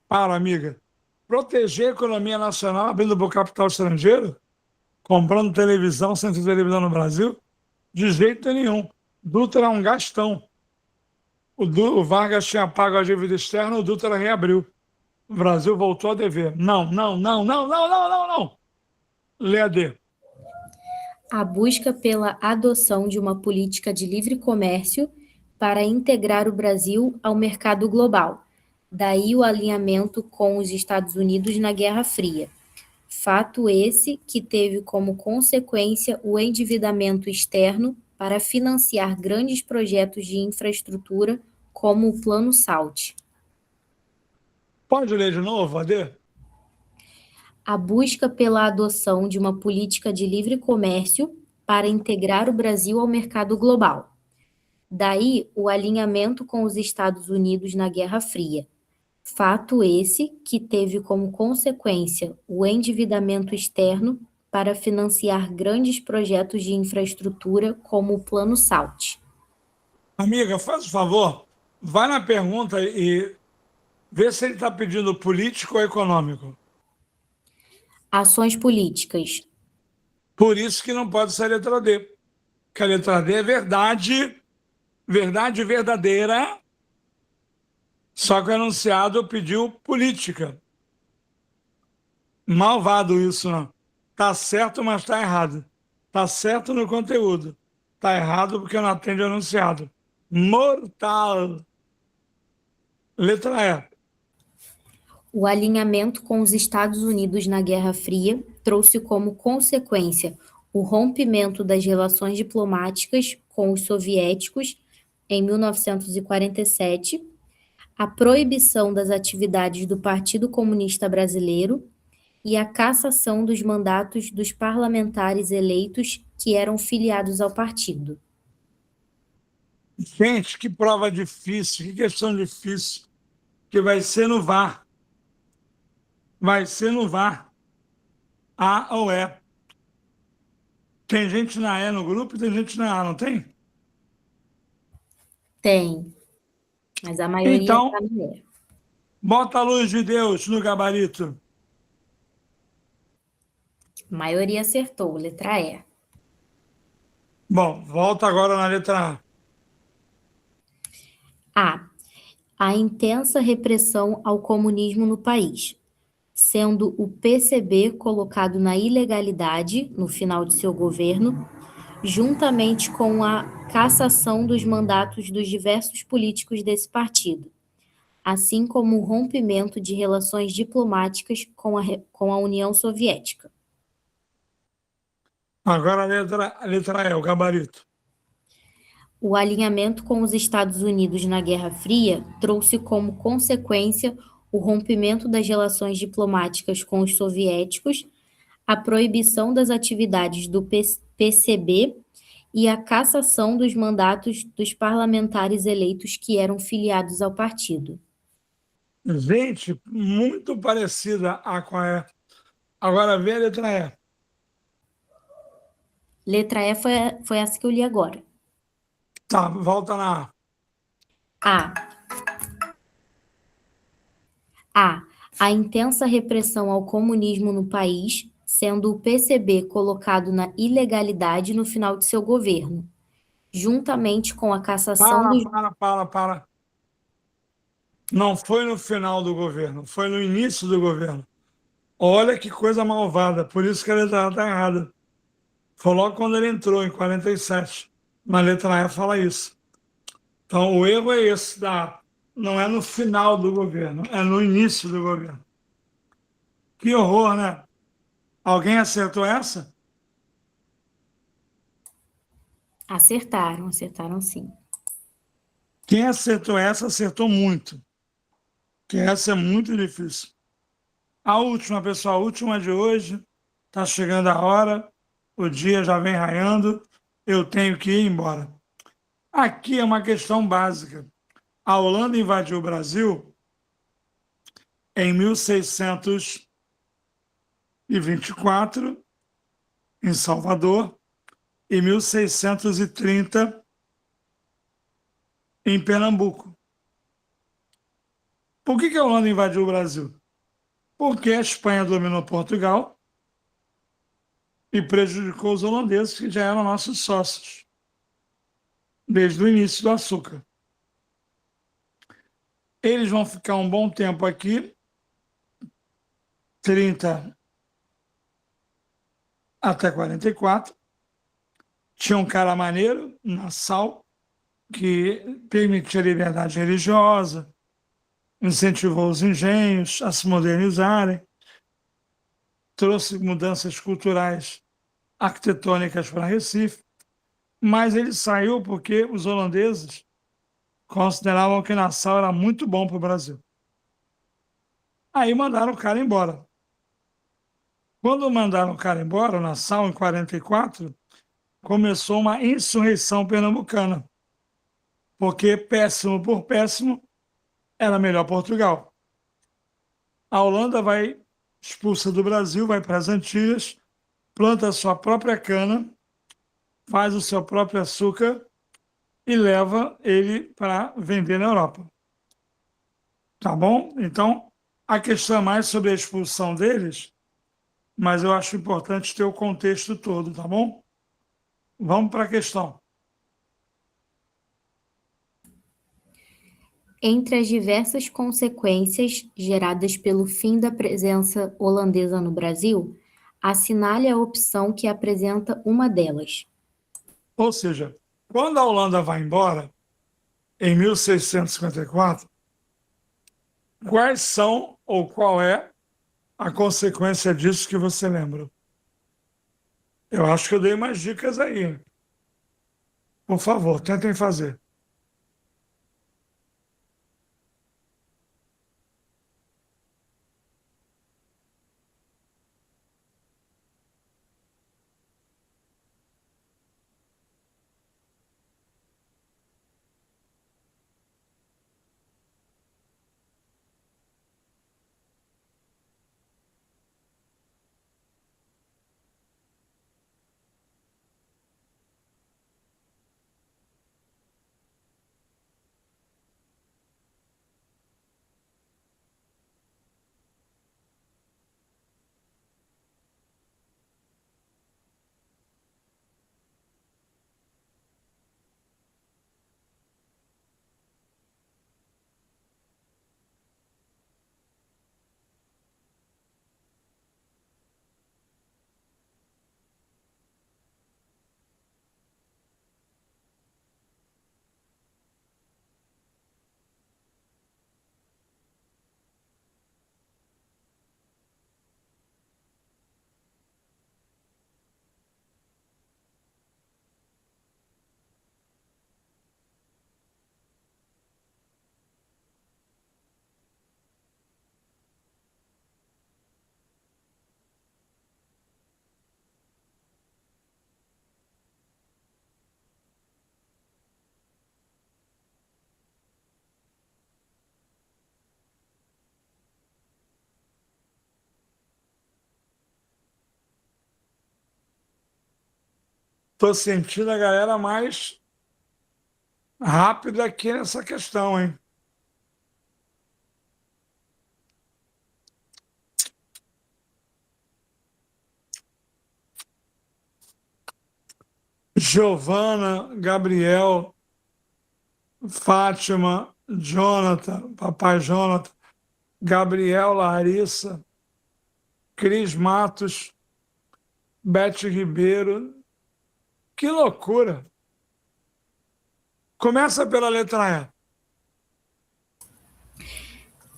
Para, amiga. Proteger a economia nacional abrindo para o capital estrangeiro? Comprando televisão, centro de televisão no Brasil? De jeito nenhum. Dutra é um gastão. O Vargas tinha pago a dívida externa, o Dutra reabriu. O Brasil voltou a dever. Não, não, não, não, não, não, não, não. Lê a D. A busca pela adoção de uma política de livre comércio para integrar o Brasil ao mercado global. Daí o alinhamento com os Estados Unidos na Guerra Fria. Fato esse que teve como consequência o endividamento externo para financiar grandes projetos de infraestrutura, como o Plano SALT. Pode ler de novo, AD? A busca pela adoção de uma política de livre comércio para integrar o Brasil ao mercado global. Daí o alinhamento com os Estados Unidos na Guerra Fria. Fato esse que teve como consequência o endividamento externo para financiar grandes projetos de infraestrutura, como o Plano SALT. Amiga, faz o favor, vai na pergunta e vê se ele está pedindo político ou econômico. Ações políticas. Por isso que não pode ser a letra D. Porque a letra D é verdade, verdade verdadeira, só que o enunciado pediu política. Malvado isso, não. Tá certo, mas tá errado. Tá certo no conteúdo. Tá errado porque não atende o enunciado. Mortal. Letra E. O alinhamento com os Estados Unidos na Guerra Fria trouxe como consequência o rompimento das relações diplomáticas com os soviéticos em 1947, a proibição das atividades do Partido Comunista Brasileiro e a cassação dos mandatos dos parlamentares eleitos que eram filiados ao partido. Gente, que prova difícil, que questão difícil, que vai ser no VAR. Vai ser no VAR. A ou E. Tem gente na E no grupo e tem gente na A, não tem? Tem, mas a maioria Então, está no E. bota a luz de Deus no gabarito. A maioria acertou, letra E. Bom, volta agora na letra A. A. A intensa repressão ao comunismo no país, sendo o PCB colocado na ilegalidade no final de seu governo, juntamente com a cassação dos mandatos dos diversos políticos desse partido, assim como o rompimento de relações diplomáticas com a União Soviética. Agora a letra E, o gabarito. O alinhamento com os Estados Unidos na Guerra Fria trouxe como consequência o rompimento das relações diplomáticas com os soviéticos, a proibição das atividades do PCB e a cassação dos mandatos dos parlamentares eleitos que eram filiados ao partido. Gente, muito parecida a com a E. Agora vê a letra E. Letra E foi essa que eu li agora. Tá, volta na A. A. A. A intensa repressão ao comunismo no país, sendo o PCB colocado na ilegalidade no final de seu governo, juntamente com a cassação dos... Para. Não foi no final do governo, foi no início do governo. Olha que coisa malvada, por isso que a letra A está errada. Foi logo quando ele entrou, em 47. Na letra E fala isso. Então, o erro é esse, não é no final do governo, é no início do governo. Que horror, né? Alguém acertou essa? Acertaram sim. Quem acertou essa, acertou muito. Que essa é muito difícil. A última, pessoal, a última de hoje. Está chegando a hora, o dia já vem raiando, eu tenho que ir embora. Aqui é uma questão básica. A Holanda invadiu o Brasil em 1624, em Salvador, e 1630, em Pernambuco. Por que a Holanda invadiu o Brasil? Porque a Espanha dominou Portugal e prejudicou os holandeses, que já eram nossos sócios, desde o início do açúcar. Eles vão ficar um bom tempo aqui, 30 até 44. Tinha um cara maneiro, Nassau, que permitia a liberdade religiosa, incentivou os engenhos a se modernizarem, trouxe mudanças culturais arquitetônicas para Recife, mas ele saiu porque os holandeses consideravam que Nassau era muito bom para o Brasil. Aí mandaram o cara embora. Quando mandaram o cara embora, Nassau, em 44, começou uma insurreição pernambucana, porque péssimo por péssimo, era melhor Portugal. A Holanda vai expulsa do Brasil, vai para as Antilhas, planta a sua própria cana, faz o seu próprio açúcar e leva ele para vender na Europa. Tá bom? Então, a questão é mais sobre a expulsão deles, mas eu acho importante ter o contexto todo, tá bom? Vamos para a questão. Entre as diversas consequências geradas pelo fim da presença holandesa no Brasil, assinale a opção que apresenta uma delas. Ou seja, quando a Holanda vai embora, em 1654, Quais são ou qual é a consequência disso que você lembra? Eu acho que eu dei umas dicas aí. Por favor, tentem fazer. Estou sentindo a galera mais rápida aqui nessa questão, hein? Giovana, Gabriel, Fátima, Jonathan, Papai Jonathan, Gabriel, Larissa, Cris Matos, Beth Ribeiro. Que loucura! Começa pela letra E.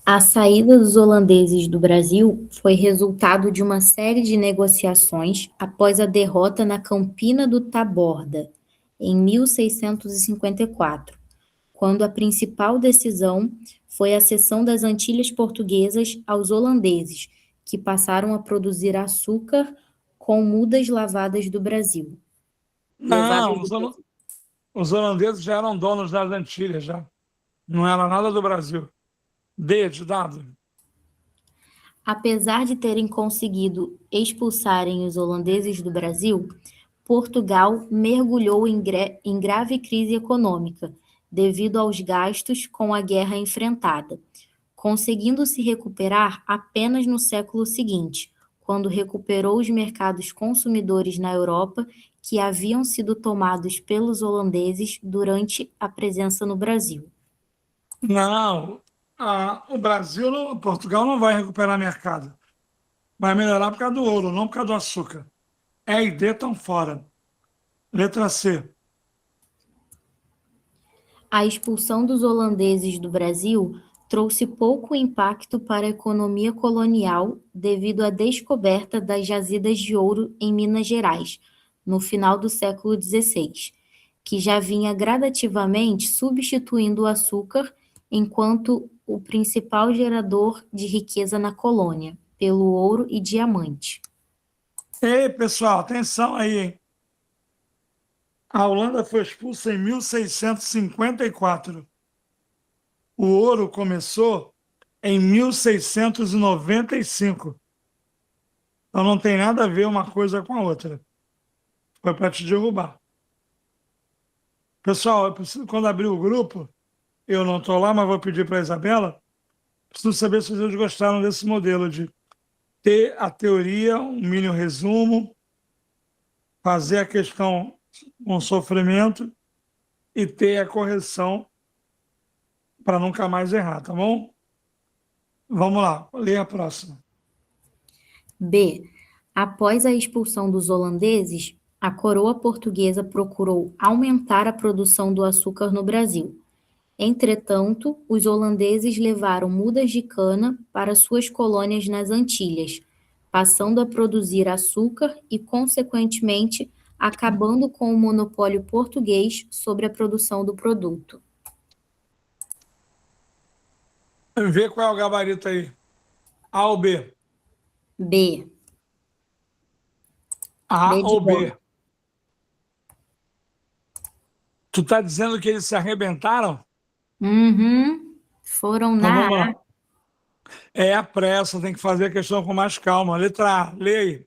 A saída dos holandeses do Brasil foi resultado de uma série de negociações após a derrota na Campina do Taborda, em 1654, quando a principal decisão foi a cessão das Antilhas Portuguesas aos holandeses, que passaram a produzir açúcar com mudas lavadas do Brasil. Não, Levadas do Brasil. os holandeses já eram donos das Antilhas, já. Não era nada do Brasil. D de dado. Apesar de terem conseguido expulsarem os holandeses do Brasil, Portugal mergulhou em grave crise econômica, devido aos gastos com a guerra enfrentada, conseguindo se recuperar apenas no século seguinte, quando recuperou os mercados consumidores na Europa que haviam sido tomados pelos holandeses durante a presença no Brasil. Não, o Brasil, Portugal não vai recuperar mercado. Vai melhorar por causa do ouro, não por causa do açúcar. E e D estão fora. Letra C. A expulsão dos holandeses do Brasil trouxe pouco impacto para a economia colonial devido à descoberta das jazidas de ouro em Minas Gerais, no final do século XVI, que já vinha gradativamente substituindo o açúcar enquanto o principal gerador de riqueza na colônia, pelo ouro e diamante. Ei, pessoal, atenção aí, hein? A Holanda foi expulsa em 1654. O ouro começou em 1695. Então não tem nada a ver uma coisa com a outra. Foi para te derrubar. Pessoal, eu preciso, quando abrir o grupo, eu não estou lá, mas vou pedir para a Isabela, preciso saber se vocês gostaram desse modelo de ter a teoria, um mini resumo, fazer a questão com sofrimento e ter a correção para nunca mais errar, tá bom? Vamos lá, lê a próxima. B. Após a expulsão dos holandeses, a coroa portuguesa procurou aumentar a produção do açúcar no Brasil. Entretanto, os holandeses levaram mudas de cana para suas colônias nas Antilhas, passando a produzir açúcar e, consequentemente, acabando com o monopólio português sobre a produção do produto. Vê qual é o gabarito aí. A ou B? B. A B de ou bola. B? Tu tá dizendo que eles se arrebentaram? Foram Então na vamos A. lá. É a pressa, tem que fazer a questão com mais calma. Letra A, lê aí.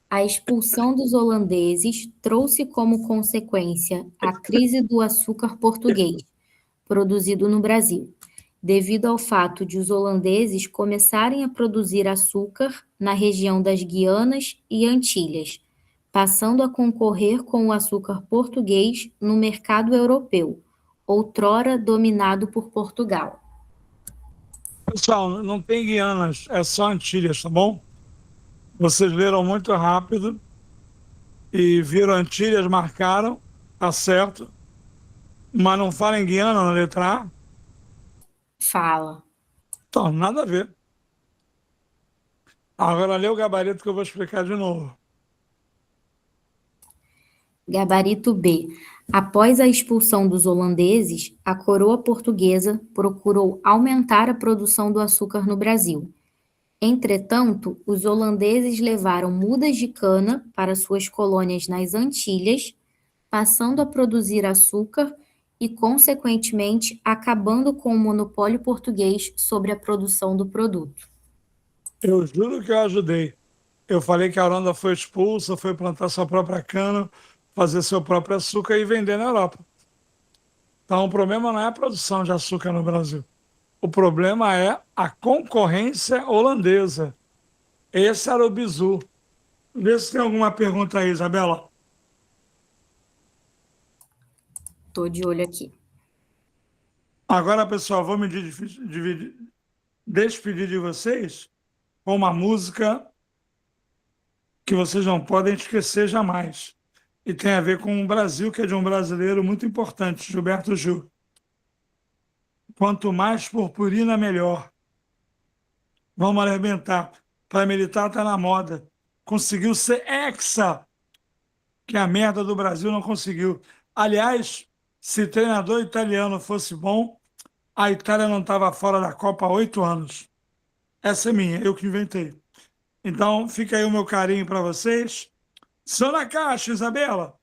A expulsão dos holandeses trouxe como consequência a crise do açúcar português, produzido no Brasil, devido ao fato de os holandeses começarem a produzir açúcar na região das Guianas e Antilhas, passando a concorrer com o açúcar português no mercado europeu, outrora dominado por Portugal. Pessoal, não tem Guianas, é só Antilhas, tá bom? Vocês leram muito rápido e viram Antilhas, marcaram, tá certo. Mas não fala em Guiana na letra A? Fala. Então, nada a ver. Agora lê o gabarito que eu vou explicar de novo. Gabarito B. Após a expulsão dos holandeses, a coroa portuguesa procurou aumentar a produção do açúcar no Brasil. Entretanto, os holandeses levaram mudas de cana para suas colônias nas Antilhas, passando a produzir açúcar e, consequentemente, acabando com o monopólio português sobre a produção do produto. Eu juro que eu ajudei. Eu falei que a Holanda foi expulsa, foi plantar sua própria cana, fazer seu próprio açúcar e vender na Europa. Então, o problema não é a produção de açúcar no Brasil. O problema é a concorrência holandesa. Esse era o bizu. Vê se tem alguma pergunta aí, Isabela. Estou de olho aqui. Agora, pessoal, vou me despedir de vocês com uma música que vocês não podem esquecer jamais. E tem a ver com o Brasil, que é de um brasileiro muito importante, Gilberto Gil. Quanto mais purpurina, melhor. Vamos arrebentar. Para militar está na moda. Conseguiu ser hexa, que a merda do Brasil não conseguiu. Aliás, se treinador italiano fosse bom, a Itália não estava fora da Copa há 8 anos. Essa é minha, eu que inventei. Então, fica aí o meu carinho para vocês. Só na caixa, Isabela.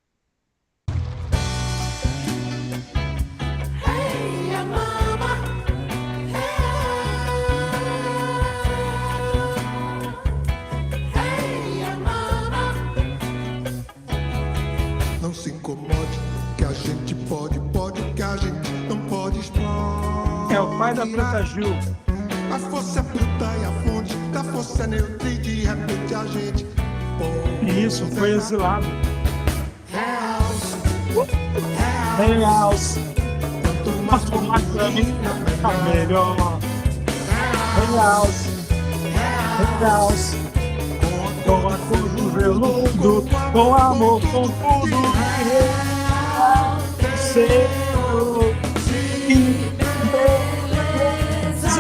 Não se incomode, que a gente pode, que a gente não pode explorar. É o pai da Preta Gil. A força é bruta e a fonte da força é neutra e de repente a gente pode. E isso, foi exilado. House, Quanto mais pra mim, tá melhor. House. Com a cor do veludo, com amor, com tudo que seu. Que beleza!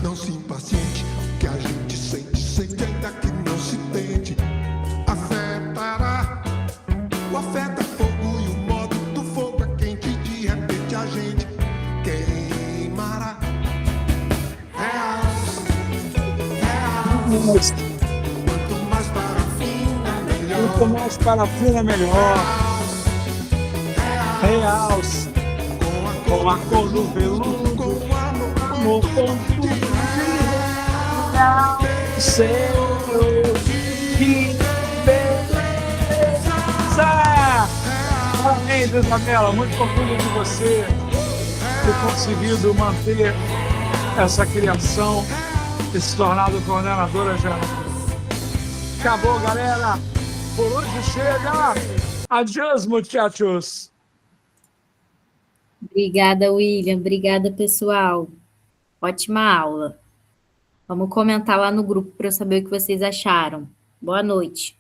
Não se impaciente, que a gente sente ainda que não se tente. Afetará, o afeta fogo e o modo do fogo é quente. De repente a gente queimará. Quanto mais parafina, melhor. Quanto mais parafina, melhor. House. Com a cor do veludo, Com amor, amor, com tudo que seu. Que beleza! Isabela, muito orgulho de você ter conseguido manter essa criação e se tornado coordenadora geral. Acabou, galera. Por hoje chega. Adiós, muchachos. Obrigada, William. Obrigada, pessoal. Ótima aula. Vamos comentar lá no grupo para eu saber o que vocês acharam. Boa noite.